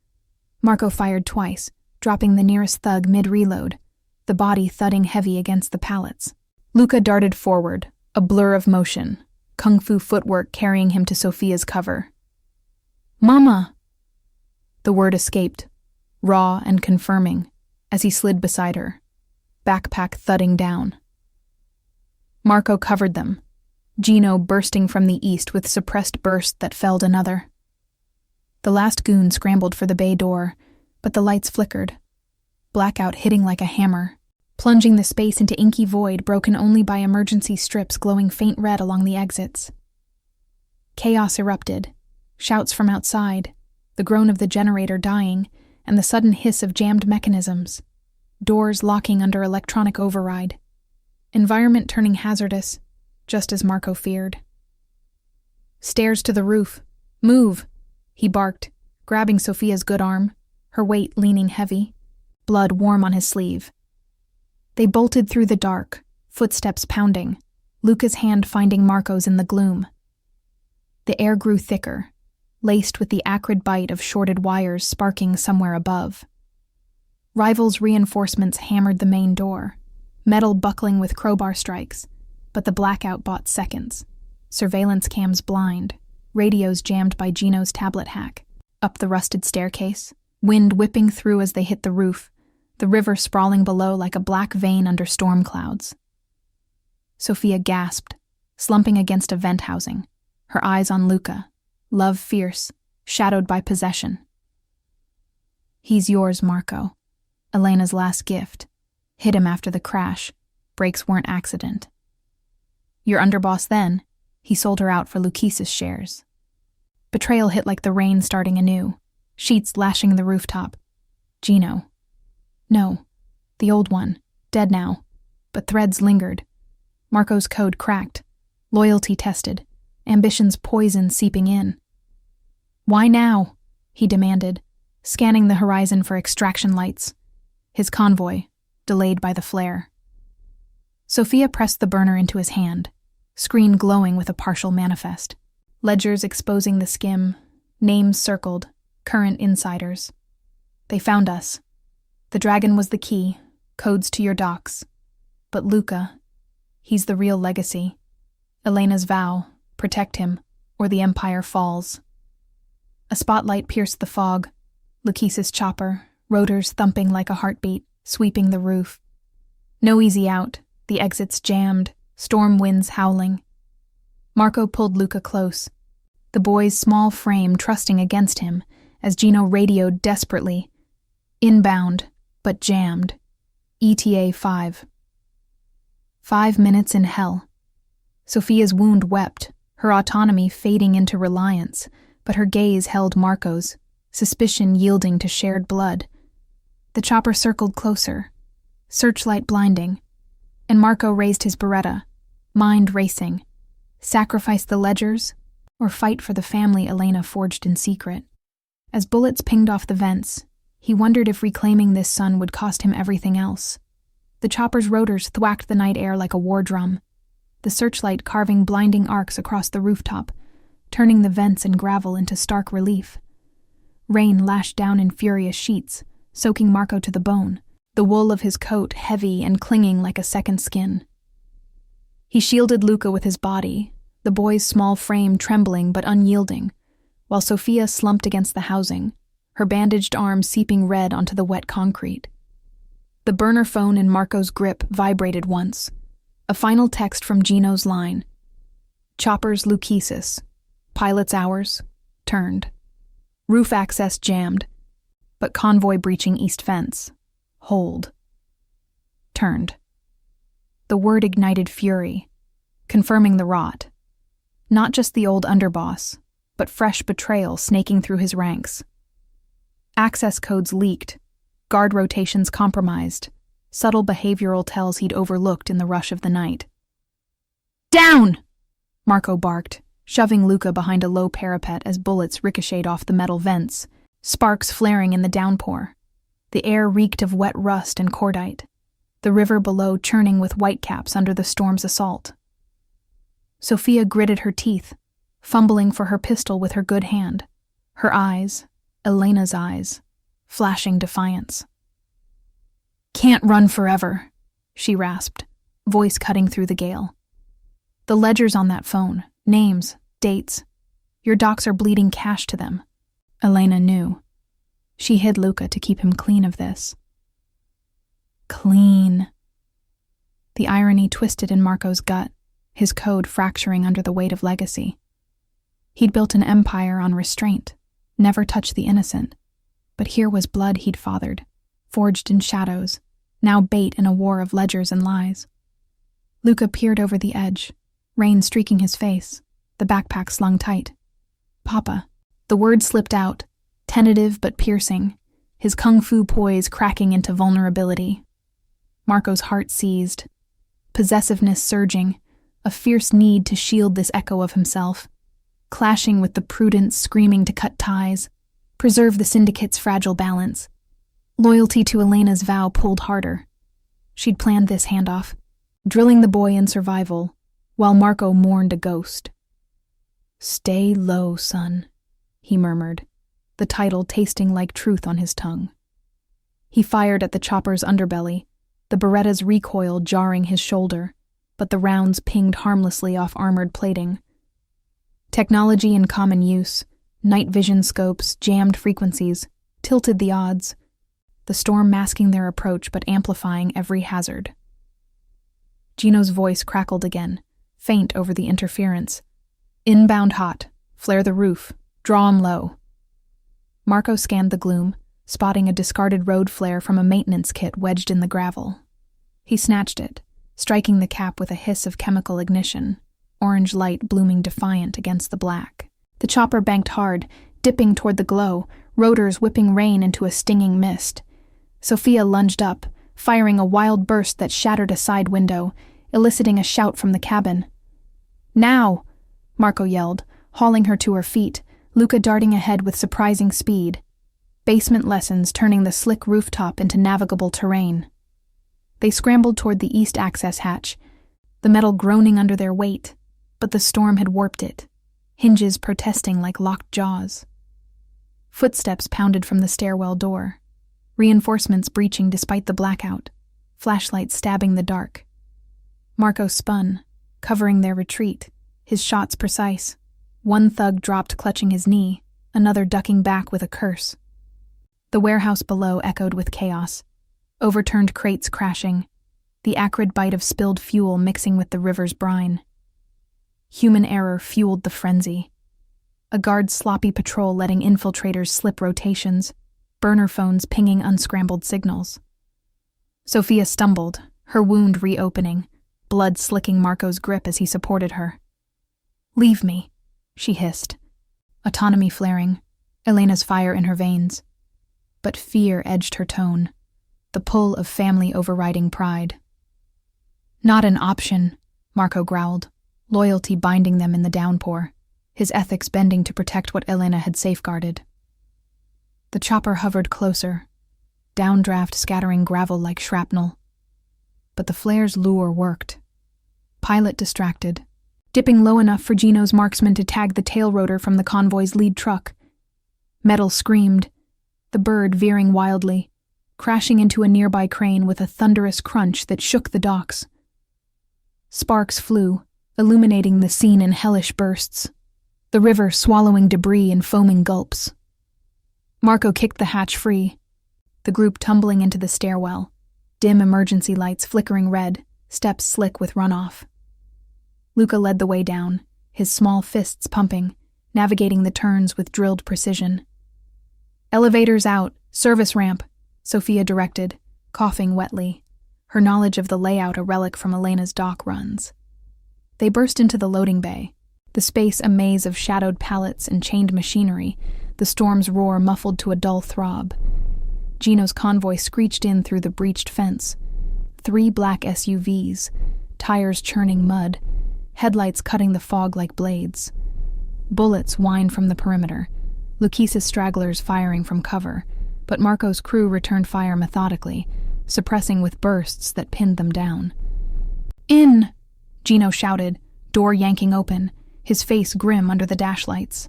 Marco fired twice, dropping the nearest thug mid-reload, the body thudding heavy against the pallets. Luca darted forward, a blur of motion, kung fu footwork carrying him to Sophia's cover. "Mama!" The word escaped, raw and confirming, as he slid beside her, backpack thudding down. Marco covered them, Gino bursting from the east with suppressed burst that felled another. The last goon scrambled for the bay door, but the lights flickered, blackout hitting like a hammer, plunging the space into inky void broken only by emergency strips glowing faint red along the exits. Chaos erupted, shouts from outside, the groan of the generator dying, and the sudden hiss of jammed mechanisms, doors locking under electronic override, environment turning hazardous, just as Marco feared. "Stairs to the roof. Move!" he barked, grabbing Sophia's good arm, her weight leaning heavy, blood warm on his sleeve. They bolted through the dark, footsteps pounding, Luca's hand finding Marco's in the gloom. The air grew thicker, laced with the acrid bite of shorted wires sparking somewhere above. Rivals' reinforcements hammered the main door, metal buckling with crowbar strikes, but the blackout bought seconds. Surveillance cams blind, radios jammed by Gino's tablet hack. Up the rusted staircase, wind whipping through as they hit the roof, the river sprawling below like a black vein under storm clouds. Sophia gasped, slumping against a vent housing, her eyes on Luca, love fierce, shadowed by possession. "He's yours, Marco. Elena's last gift. Hit him after the crash. Brakes weren't accident. Your underboss then, he sold her out for Lukesis shares." Betrayal hit like the rain starting anew, sheets lashing the rooftop. Gino. No, the old one, dead now, but threads lingered. Marco's code cracked, loyalty tested, ambition's poison seeping in. "Why now?" he demanded, scanning the horizon for extraction lights. His convoy, delayed by the flare. Sophia pressed the burner into his hand, screen glowing with a partial manifest. Ledgers exposing the skim, names circled, current insiders. "They found us. The dragon was the key, codes to your docs. But Luca, he's the real legacy. Elena's vow, protect him, or the Empire falls." A spotlight pierced the fog, Lukesis chopper, rotors thumping like a heartbeat, sweeping the roof. No easy out, the exits jammed, storm winds howling. Marco pulled Luca close, the boy's small frame trusting against him as Gino radioed desperately. Inbound, but jammed. ETA 5. 5 minutes in hell. Sophia's wound wept, her autonomy fading into reliance, but her gaze held Marco's, suspicion yielding to shared blood. The chopper circled closer, searchlight blinding, and Marco raised his Beretta, mind racing. Sacrifice the ledgers, or fight for the family Elena forged in secret. As bullets pinged off the vents, he wondered if reclaiming this son would cost him everything else. The chopper's rotors thwacked the night air like a war drum, the searchlight carving blinding arcs across the rooftop, turning the vents and gravel into stark relief. Rain lashed down in furious sheets, soaking Marco to the bone, the wool of his coat heavy and clinging like a second skin. He shielded Luca with his body, the boy's small frame trembling but unyielding, while Sophia slumped against the housing, her bandaged arm seeping red onto the wet concrete. The burner phone in Marco's grip vibrated once, a final text from Gino's line. Chopper's Lukesis, pilot's hours, turned. Roof access jammed, but convoy breaching east fence. Hold. Turned. The word ignited fury, confirming the rot. Not just the old underboss, but fresh betrayal snaking through his ranks. Access codes leaked, guard rotations compromised, subtle behavioral tells he'd overlooked in the rush of the night. "Down!" Marco barked, shoving Luca behind a low parapet as bullets ricocheted off the metal vents, sparks flaring in the downpour. The air reeked of wet rust and cordite, the river below churning with whitecaps under the storm's assault. Sophia gritted her teeth, fumbling for her pistol with her good hand, her eyes, Elena's eyes, flashing defiance. Can't run forever, she rasped, voice cutting through the gale. The ledgers on that phone, names, dates. Your docs are bleeding cash to them. Elena knew. She hid Luca to keep him clean of this. Clean. The irony twisted in Marco's gut, his code fracturing under the weight of legacy. He'd built an empire on restraint, never touched the innocent, but here was blood he'd fathered, forged in shadows, now bait in a war of ledgers and lies. Luca peered over the edge, rain streaking his face, the backpack slung tight. Papa. The word slipped out, tentative but piercing, his kung fu poise cracking into vulnerability. Marco's heart seized, possessiveness surging, a fierce need to shield this echo of himself, clashing with the prudence screaming to cut ties, preserve the syndicate's fragile balance. Loyalty to Elena's vow pulled harder. She'd planned this handoff, drilling the boy in survival, while Marco mourned a ghost. Stay low, son, he murmured, the title tasting like truth on his tongue. He fired at the chopper's underbelly, the Beretta's recoil jarring his shoulder, but the rounds pinged harmlessly off armored plating. Technology in common use, night vision scopes, jammed frequencies, tilted the odds, the storm masking their approach but amplifying every hazard. Gino's voice crackled again, faint over the interference. Inbound hot, flare the roof, draw 'em low. Marco scanned the gloom, spotting a discarded road flare from a maintenance kit wedged in the gravel. He snatched it, striking the cap with a hiss of chemical ignition, orange light blooming defiant against the black. The chopper banked hard, dipping toward the glow, rotors whipping rain into a stinging mist. Sophia lunged up, firing a wild burst that shattered a side window, eliciting a shout from the cabin. Now! Marco yelled, hauling her to her feet, Luca darting ahead with surprising speed. Basement lessons turning the slick rooftop into navigable terrain. They scrambled toward the east access hatch, the metal groaning under their weight, but the storm had warped it, hinges protesting like locked jaws. Footsteps pounded from the stairwell door, reinforcements breaching despite the blackout, flashlights stabbing the dark. Marco spun, covering their retreat, his shots precise. One thug dropped clutching his knee, another ducking back with a curse. The warehouse below echoed with chaos, overturned crates crashing, the acrid bite of spilled fuel mixing with the river's brine. Human error fueled the frenzy. A guard's sloppy patrol letting infiltrators slip rotations, burner phones pinging unscrambled signals. Sophia stumbled, her wound reopening, blood slicking Marco's grip as he supported her. Leave me, she hissed, autonomy flaring, Elena's fire in her veins. But fear edged her tone, the pull of family overriding pride. Not an option, Marco growled, loyalty binding them in the downpour, his ethics bending to protect what Elena had safeguarded. The chopper hovered closer, downdraft scattering gravel like shrapnel. But the flare's lure worked. Pilot distracted, dipping low enough for Gino's marksman to tag the tail rotor from the convoy's lead truck. Metal screamed, the bird veering wildly, crashing into a nearby crane with a thunderous crunch that shook the docks. Sparks flew, illuminating the scene in hellish bursts, the river swallowing debris in foaming gulps. Marco kicked the hatch free, the group tumbling into the stairwell, dim emergency lights flickering red, steps slick with runoff. Luca led the way down, his small fists pumping, navigating the turns with drilled precision. Elevators out, service ramp, Sophia directed, coughing wetly, her knowledge of the layout a relic from Elena's dock runs. They burst into the loading bay, the space a maze of shadowed pallets and chained machinery, the storm's roar muffled to a dull throb. Gino's convoy screeched in through the breached fence. 3 black SUVs, tires churning mud, headlights cutting the fog like blades. Bullets whined from the perimeter, Luquisa's stragglers firing from cover, but Marco's crew returned fire methodically, suppressing with bursts that pinned them down. In! Gino shouted, door yanking open, his face grim under the dash lights.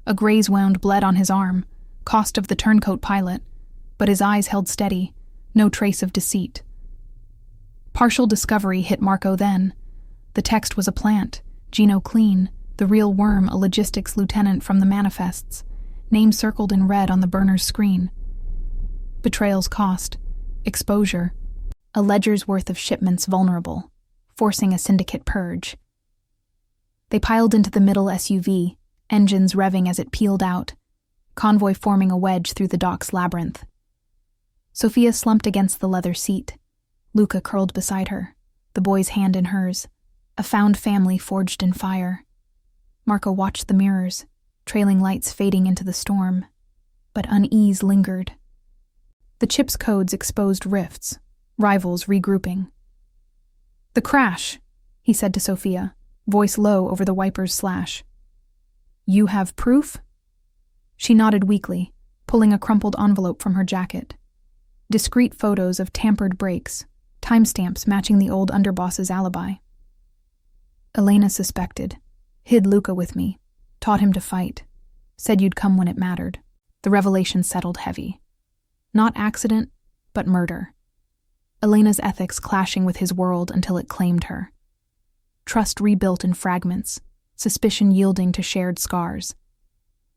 A graze wound bled on his arm, cost of the turncoat pilot, but his eyes held steady, No trace of deceit. Partial discovery hit Marco then. The text was a plant, Gino Clean, the real worm, a logistics lieutenant from the manifests, name circled in red on the burner's screen. Betrayal's cost, exposure, a ledger's worth of shipments vulnerable, forcing a syndicate purge. They piled into the middle SUV, engines revving as it peeled out, convoy forming a wedge through the dock's labyrinth. Sophia slumped against the leather seat. Luca curled beside her, the boy's hand in hers, a found family forged in fire. Marco watched the mirrors, trailing lights fading into the storm, but unease lingered. The chip's codes exposed rifts, rivals regrouping. "The crash," he said to Sophia, voice low over the wiper's slash. "You have proof?" She nodded weakly, pulling a crumpled envelope from her jacket. Discrete photos of tampered brakes, timestamps matching the old underboss's alibi. "Elena suspected, hid Luca with me, taught him to fight, said you'd come when it mattered." The revelation settled heavy. Not accident, but murder. Elena's ethics clashing with his world until it claimed her. Trust rebuilt in fragments, suspicion yielding to shared scars.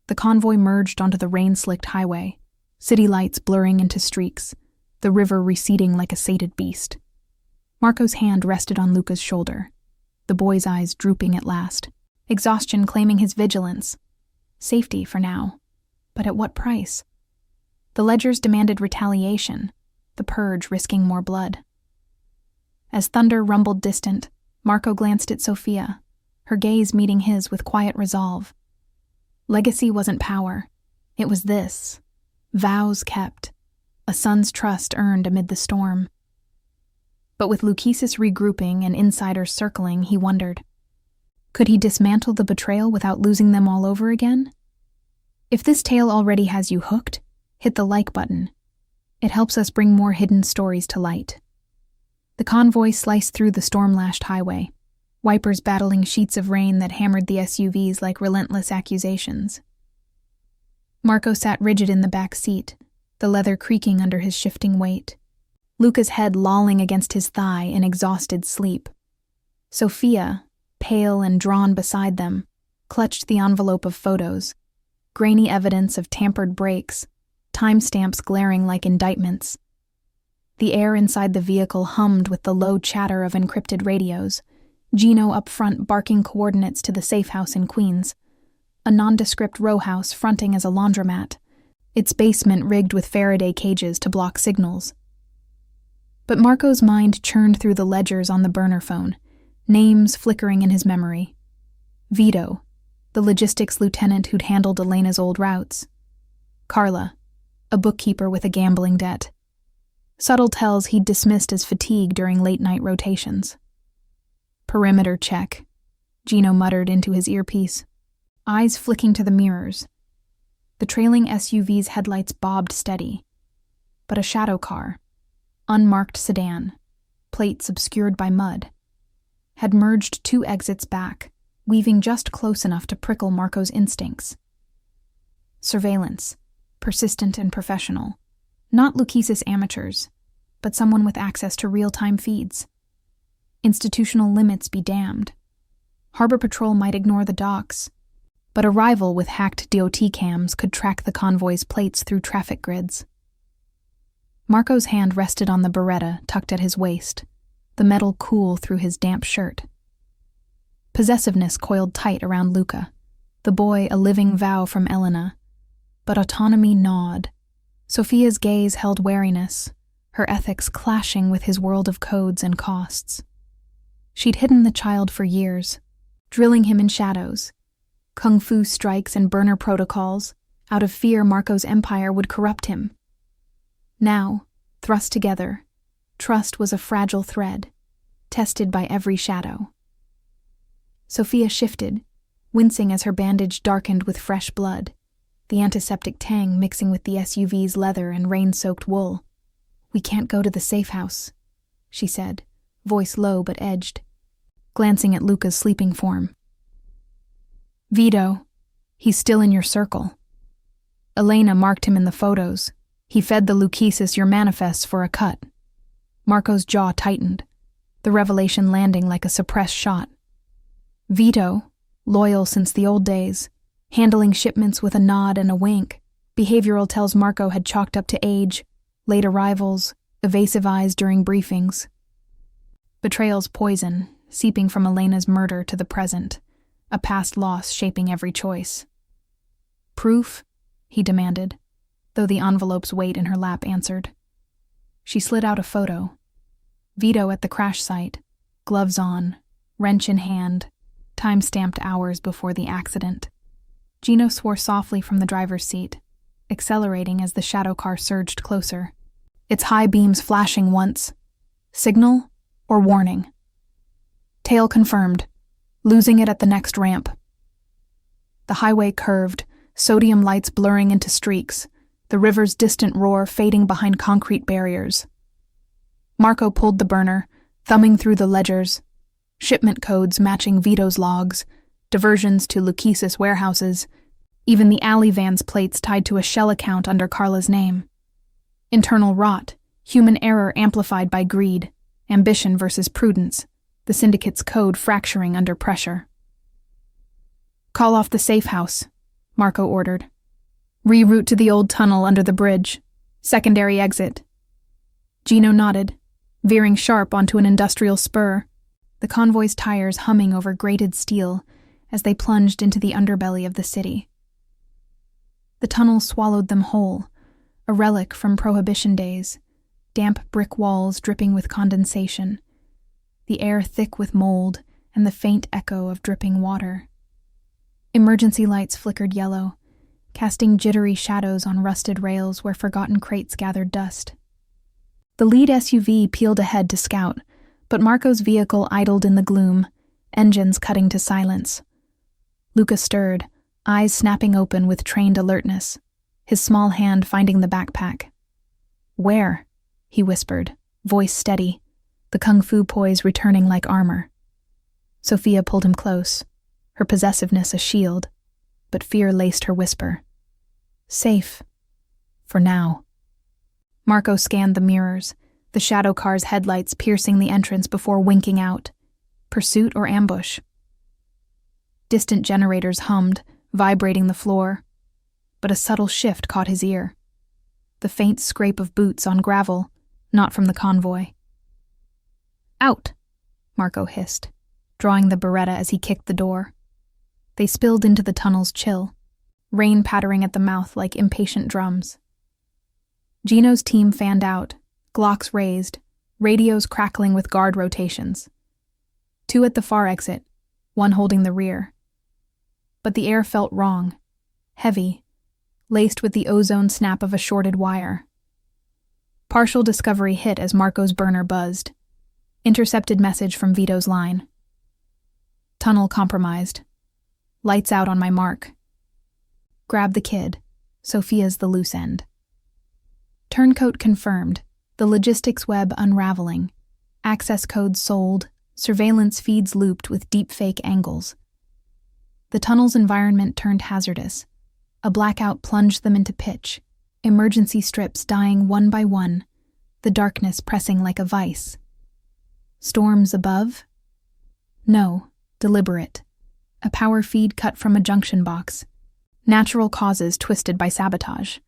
The convoy merged onto the rain-slicked highway, city lights blurring into streaks, the river receding like a sated beast. Marco's hand rested on Luca's shoulder, the boy's eyes drooping at last, exhaustion claiming his vigilance. Safety for now, but at what price? The ledgers demanded retaliation, the purge risking more blood. As thunder rumbled distant, Marco glanced at Sophia, her gaze meeting his with quiet resolve. Legacy wasn't power, it was this: vows kept, a son's trust earned amid the storm. But with Lukesis regrouping and insiders circling, he wondered, could he dismantle the betrayal without losing them all over again? If this tale already has you hooked, hit the like button. It helps us bring more hidden stories to light. The convoy sliced through the storm-lashed highway, wipers battling sheets of rain that hammered the SUVs like relentless accusations. Marco sat rigid in the back seat, the leather creaking under his shifting weight. Luca's head lolling against his thigh in exhausted sleep. Sophia, pale and drawn beside them, clutched the envelope of photos, grainy evidence of tampered brakes, timestamps glaring like indictments. The air inside the vehicle hummed with the low chatter of encrypted radios, Gino up front barking coordinates to the safe house in Queens, a nondescript row house fronting as a laundromat, its basement rigged with Faraday cages to block signals. But Marco's mind churned through the ledgers on the burner phone, names flickering in his memory. Vito, the logistics lieutenant who'd handled Elena's old routes. Carla, a bookkeeper with a gambling debt. Subtle tells he'd dismissed as fatigue during late-night rotations. Perimeter check, Gino muttered into his earpiece, eyes flicking to the mirrors. The trailing SUV's headlights bobbed steady, but a shadow car, unmarked sedan, plates obscured by mud, had merged 2 exits back, weaving just close enough to prickle Marco's instincts. Surveillance, persistent and professional. Not Lukesis amateurs, but someone with access to real-time feeds. Institutional limits be damned. Harbor Patrol might ignore the docks, but a rival with hacked DOT cams could track the convoy's plates through traffic grids. Marco's hand rested on the Beretta tucked at his waist, the metal cool through his damp shirt. Possessiveness coiled tight around Luca, the boy a living vow from Elena, but autonomy gnawed. Sophia's gaze held wariness, her ethics clashing with his world of codes and costs. She'd hidden the child for years, drilling him in shadows, kung fu strikes and burner protocols, out of fear Marco's empire would corrupt him. Now, thrust together, trust was a fragile thread, tested by every shadow. Sophia shifted, wincing as her bandage darkened with fresh blood, the antiseptic tang mixing with the SUV's leather and rain-soaked wool. "We can't go to the safe house," she said, voice low but edged, glancing at Luca's sleeping form. "Vito, he's still in your circle. Elena marked him in the photos, He fed the leukesis your manifests for a cut. Marco's jaw tightened, the revelation landing like a suppressed shot. Vito, loyal since the old days, handling shipments with a nod and a wink, behavioral tells Marco had chalked up to age, late arrivals, evasive eyes during briefings. Betrayal's poison, seeping from Elena's murder to the present, a past loss shaping every choice. Proof? He demanded, though the envelope's weight in her lap answered. She slid out a photo. Vito at the crash site, gloves on, wrench in hand, time-stamped hours before the accident. Gino swore softly from the driver's seat, accelerating as the shadow car surged closer, its high beams flashing once. Signal or warning? Tail confirmed, losing it at the next ramp. The highway curved, sodium lights blurring into streaks, the river's distant roar fading behind concrete barriers. Marco pulled the burner, thumbing through the ledgers, shipment codes matching Vito's logs, diversions to leukesis warehouses, even the alley van's plates tied to a shell account under Carla's name. Internal rot, human error amplified by greed, ambition versus prudence, the syndicate's code fracturing under pressure. Call off the safe house, Marco ordered. Reroute to the old tunnel under the bridge. Secondary exit. Gino nodded, veering sharp onto an industrial spur, the convoy's tires humming over grated steel as they plunged into the underbelly of the city. The tunnel swallowed them whole, a relic from Prohibition days, damp brick walls dripping with condensation, the air thick with mold and the faint echo of dripping water. Emergency lights flickered yellow, casting jittery shadows on rusted rails where forgotten crates gathered dust. The lead SUV peeled ahead to scout, but Marco's vehicle idled in the gloom, engines cutting to silence. Luca stirred, eyes snapping open with trained alertness, his small hand finding the backpack. "Where?" he whispered, voice steady, the kung fu poise returning like armor. Sophia pulled him close, her possessiveness a shield, but fear laced her whisper. "Safe. For now." Marco scanned the mirrors, the shadow car's headlights piercing the entrance before winking out. Pursuit or ambush? Distant generators hummed, vibrating the floor, but a subtle shift caught his ear. The faint scrape of boots on gravel, not from the convoy. "Out!" Marco hissed, drawing the Beretta as he kicked the door. They spilled into the tunnel's chill, rain pattering at the mouth like impatient drums. Gino's team fanned out, Glocks raised, radios crackling with guard rotations. 2 at the far exit, 1 holding the rear. But the air felt wrong, heavy, laced with the ozone snap of a shorted wire. Partial discovery hit as Marco's burner buzzed. Intercepted message from Vito's line. "Tunnel compromised. Lights out on my mark. Grab the kid. Sophia's the loose end." Turncoat confirmed, the logistics web unraveling. Access codes sold, surveillance feeds looped with deepfake angles. The tunnel's environment turned hazardous. A blackout plunged them into pitch, emergency strips dying one by one, the darkness pressing like a vice. Storms above? No, deliberate. A power feed cut from a junction box. Natural causes twisted by sabotage.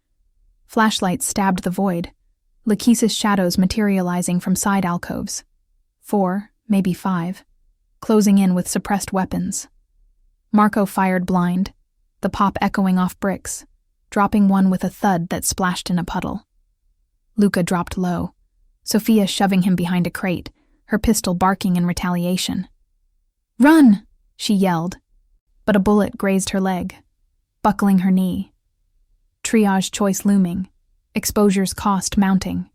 Flashlights stabbed the void, leukesis shadows materializing from side alcoves. 4, maybe 5, closing in with suppressed weapons. Marco fired blind, the pop echoing off bricks, dropping one with a thud that splashed in a puddle. Luca dropped low, Sophia shoving him behind a crate, her pistol barking in retaliation. "Run!" she yelled, but a bullet grazed her leg, buckling her knee. Triage choice looming, exposure's cost mounting.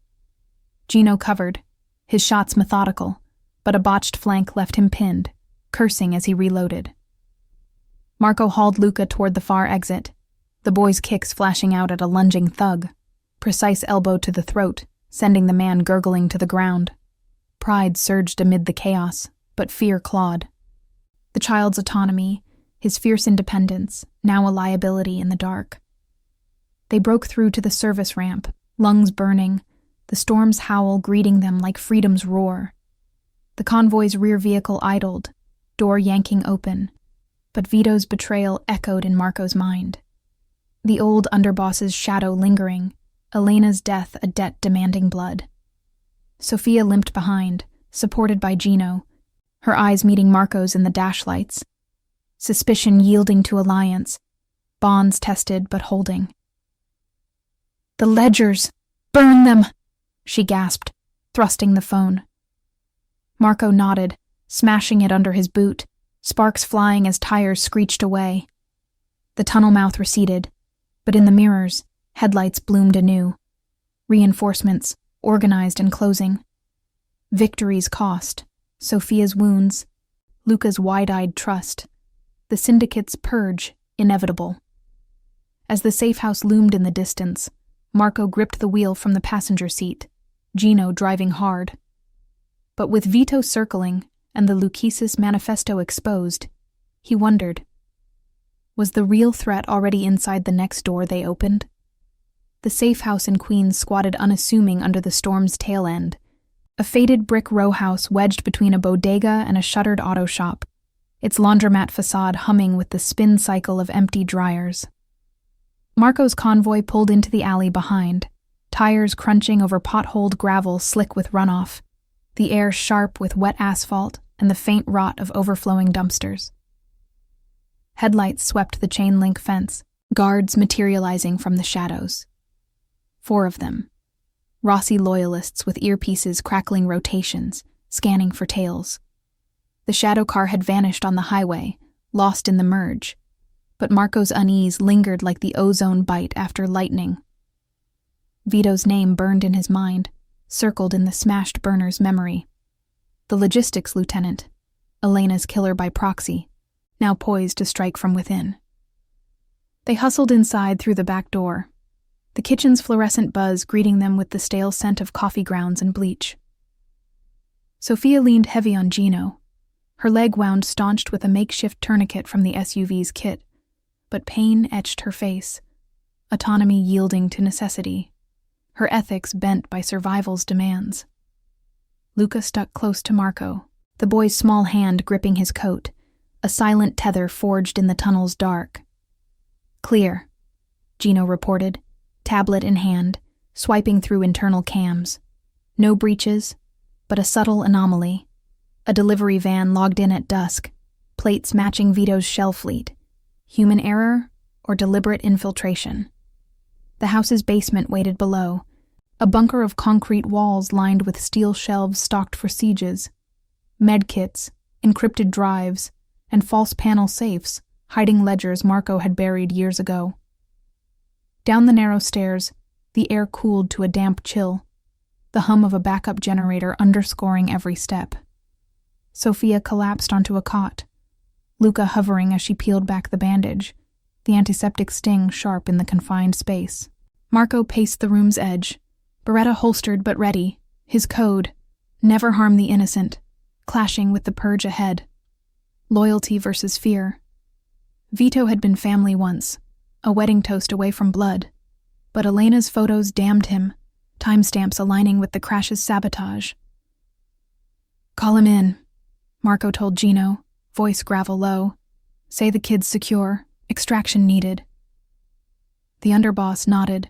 Gino covered, his shots methodical, but a botched flank left him pinned, cursing as he reloaded. Marco hauled Luca toward the far exit, the boy's kicks flashing out at a lunging thug, precise elbow to the throat, sending the man gurgling to the ground. Pride surged amid the chaos, but fear clawed. The child's autonomy, his fierce independence, now a liability in the dark. They broke through to the service ramp, lungs burning, the storm's howl greeting them like freedom's roar. The convoy's rear vehicle idled, door yanking open, but Vito's betrayal echoed in Marco's mind. The old underboss's shadow lingering, Elena's death a debt demanding blood. Sophia limped behind, supported by Gino, her eyes meeting Marco's in the dashlights. Suspicion yielding to alliance, bonds tested but holding. "The ledgers! Burn them!" she gasped, thrusting the phone. Marco nodded, smashing it under his boot, sparks flying as tires screeched away. The tunnel mouth receded, but in the mirrors, headlights bloomed anew. Reinforcements, organized and closing. Victory's cost, Sophia's wounds, Luca's wide-eyed trust, the syndicate's purge, inevitable. As the safe house loomed in the distance, Marco gripped the wheel from the passenger seat, Gino driving hard. But with Vito circling and the Luchesis manifesto exposed, he wondered, was the real threat already inside the next door they opened? The safe house in Queens squatted unassuming under the storm's tail end, a faded brick row house wedged between a bodega and a shuttered auto shop, its laundromat facade humming with the spin cycle of empty dryers. Marco's convoy pulled into the alley behind, tires crunching over potholed gravel slick with runoff, the air sharp with wet asphalt and the faint rot of overflowing dumpsters. Headlights swept the chain-link fence, guards materializing from the shadows. 4 of them. Rossi loyalists with earpieces crackling rotations, scanning for tails. The shadow car had vanished on the highway, lost in the merge, but Marco's unease lingered like the ozone bite after lightning. Vito's name burned in his mind, circled in the smashed burner's memory. The logistics lieutenant, Elena's killer by proxy, now poised to strike from within. They hustled inside through the back door, the kitchen's fluorescent buzz greeting them with the stale scent of coffee grounds and bleach. Sophia leaned heavy on Gino, her leg wound staunched with a makeshift tourniquet from the SUV's kit, but pain etched her face, autonomy yielding to necessity, her ethics bent by survival's demands. Luca stuck close to Marco, the boy's small hand gripping his coat, a silent tether forged in the tunnel's dark. "Clear," Gino reported, tablet in hand, swiping through internal cams. No breaches, but a subtle anomaly. A delivery van logged in at dusk, plates matching Vito's shell fleet. Human error or deliberate infiltration? The house's basement waited below, a bunker of concrete walls lined with steel shelves stocked for sieges. Medkits, encrypted drives, and false panel safes hiding ledgers Marco had buried years ago. Down the narrow stairs, the air cooled to a damp chill, the hum of a backup generator underscoring every step. Sophia collapsed onto a cot, Luca hovering as she peeled back the bandage, the antiseptic sting sharp in the confined space. Marco paced the room's edge, Beretta holstered but ready, his code, never harm the innocent, clashing with the purge ahead. Loyalty versus fear. Vito had been family once, a wedding toast away from blood, but Elena's photos damned him, timestamps aligning with the crash's sabotage. "Call him in," Marco told Gino, voice gravel low. "Say the kid's secure, extraction needed." The underboss nodded,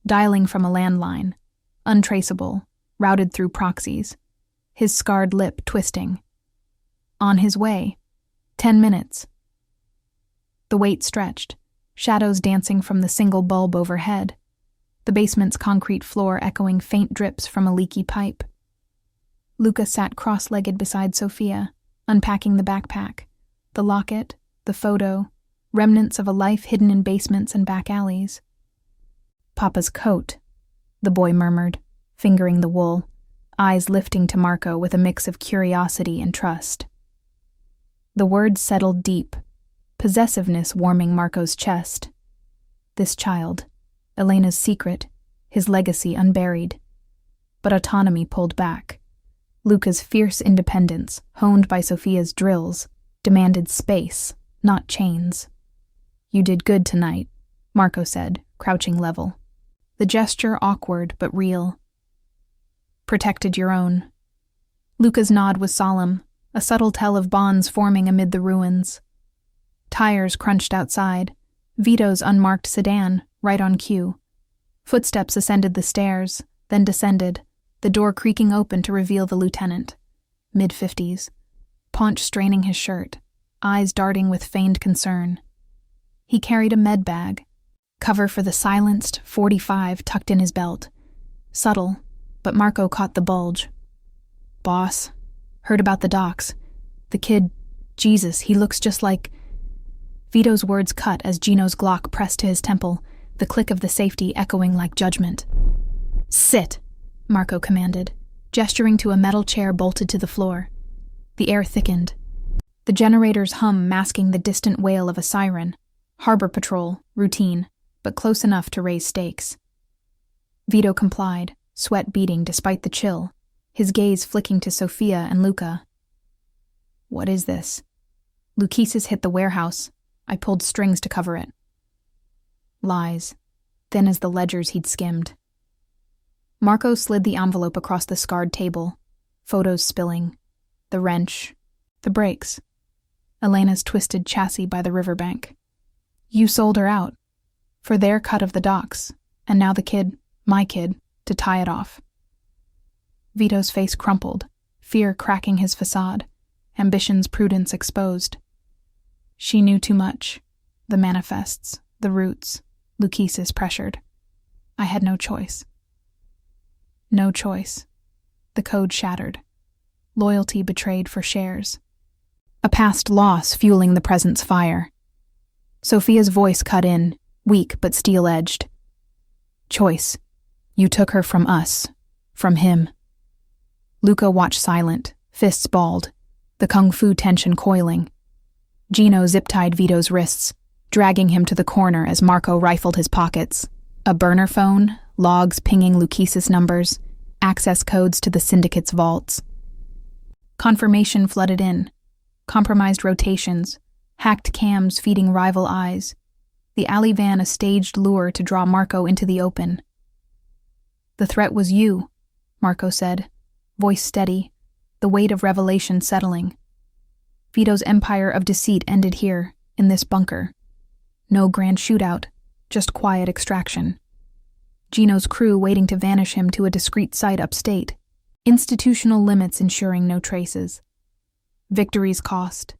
dialing from a landline, untraceable, routed through proxies, his scarred lip twisting. On his way. 10 minutes. The wait stretched, shadows dancing from the single bulb overhead, the basement's concrete floor echoing faint drips from a leaky pipe. Luca sat cross-legged beside Sophia, unpacking the backpack, the locket, the photo, remnants of a life hidden in basements and back alleys. "Papa's coat," the boy murmured, fingering the wool, eyes lifting to Marco with a mix of curiosity and trust. The words settled deep, possessiveness warming Marco's chest. This child, Elena's secret, his legacy unburied. But autonomy pulled back. Luca's fierce independence, honed by Sophia's drills, demanded space, not chains. "You did good tonight," Marco said, crouching level. the gesture awkward but real. Protected your own. Luca's nod was solemn, a subtle tell of bonds forming amid the ruins. Tires crunched outside, Vito's unmarked sedan, right on cue. Footsteps ascended the stairs, then descended, the door creaking open to reveal the lieutenant. Mid-50s. Paunch straining his shirt, eyes darting with feigned concern. He carried a med bag, cover for the silenced .45 tucked in his belt. Subtle, but Marco caught the bulge. Boss, heard about the docs. The kid, Jesus, he looks just like... Vito's words cut as Gino's Glock pressed to his temple, the click of the safety echoing like judgment. Sit, Marco commanded, gesturing to a metal chair bolted to the floor. The air thickened, the generator's hum masking the distant wail of a siren. Harbor patrol, routine, but close enough to raise stakes. Vito complied, sweat beading despite the chill, his gaze flicking to Sophia and Luca. What is this? Lukesis hit the warehouse. I pulled strings to cover it. Lies, thin as the ledgers he'd skimmed. Marco slid the envelope across the scarred table, photos spilling, the wrench, the brakes, Elena's twisted chassis by the riverbank. You sold her out, for their cut of the docks, and now the kid, my kid, to tie it off. Vito's face crumpled, fear cracking his facade, ambition's prudence exposed. She knew too much. The manifests, the roots, Lukesis pressured. I had no choice. No choice. The code shattered. Loyalty betrayed for shares. A past loss fueling the present's fire. Sophia's voice cut in, weak but steel-edged. Choice. You took her from us. From him. Luca watched silent, fists balled, the kung fu tension coiling. Gino zip-tied Vito's wrists, dragging him to the corner as Marco rifled his pockets. A burner phone, logs pinging Lukesis numbers, access codes to the syndicate's vaults. Confirmation flooded in. Compromised rotations, hacked cams feeding rival eyes. The alley van a staged lure to draw Marco into the open. The threat was you, Marco said, voice steady, the weight of revelation settling. Vito's empire of deceit ended here, in this bunker. No grand shootout, just quiet extraction. Gino's crew waiting to vanish him to a discreet site upstate. Institutional limits ensuring no traces. Victory's cost.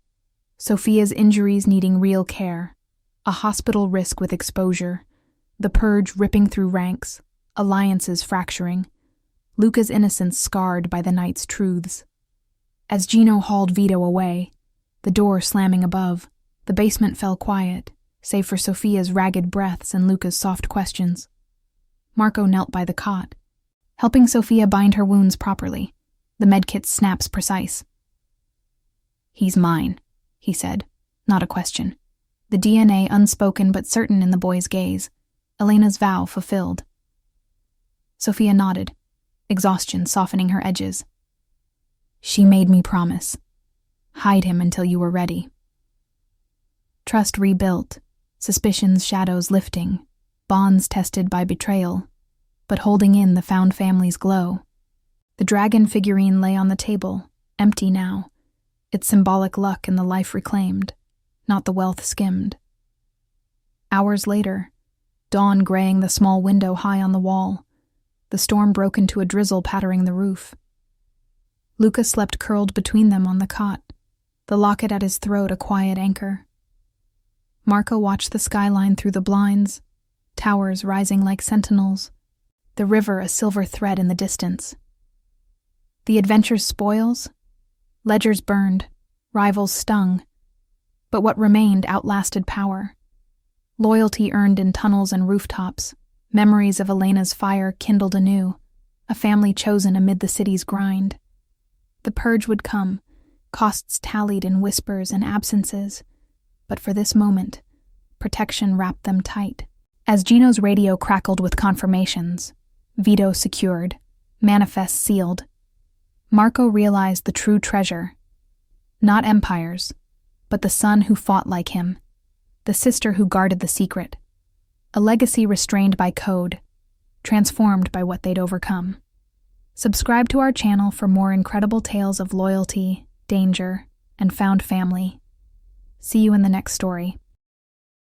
Sophia's injuries needing real care. A hospital risk with exposure. The purge ripping through ranks. Alliances fracturing. Luca's innocence scarred by the night's truths. As Gino hauled Vito away, the door slamming above, the basement fell quiet, save for Sophia's ragged breaths and Luca's soft questions. Marco knelt by the cot, helping Sophia bind her wounds properly, the medkit's snaps precise. He's mine, he said, not a question. The DNA unspoken but certain in the boy's gaze, Elena's vow fulfilled. Sophia nodded, exhaustion softening her edges. She made me promise. Hide him until you were ready. Trust rebuilt, suspicions shadows lifting, bonds tested by betrayal, but holding in the found family's glow. The dragon figurine lay on the table, empty now, its symbolic luck in the life reclaimed, not the wealth skimmed. Hours later, dawn graying the small window high on the wall, the storm broke into a drizzle pattering the roof. Luca slept curled between them on the cot, the locket at his throat a quiet anchor. Marco watched the skyline through the blinds, towers rising like sentinels, the river a silver thread in the distance. The adventure's spoils? Ledgers burned, rivals stung, but what remained outlasted power. Loyalty earned in tunnels and rooftops, memories of Elena's fire kindled anew, a family chosen amid the city's grind. The purge would come, costs tallied in whispers and absences, but for this moment, protection wrapped them tight. As Gino's radio crackled with confirmations, Vito secured, manifest sealed, Marco realized the true treasure. Not empires, but the son who fought like him, the sister who guarded the secret. A legacy restrained by code, transformed by what they'd overcome. Subscribe to our channel for more incredible tales of loyalty, danger, and found family. See you in the next story.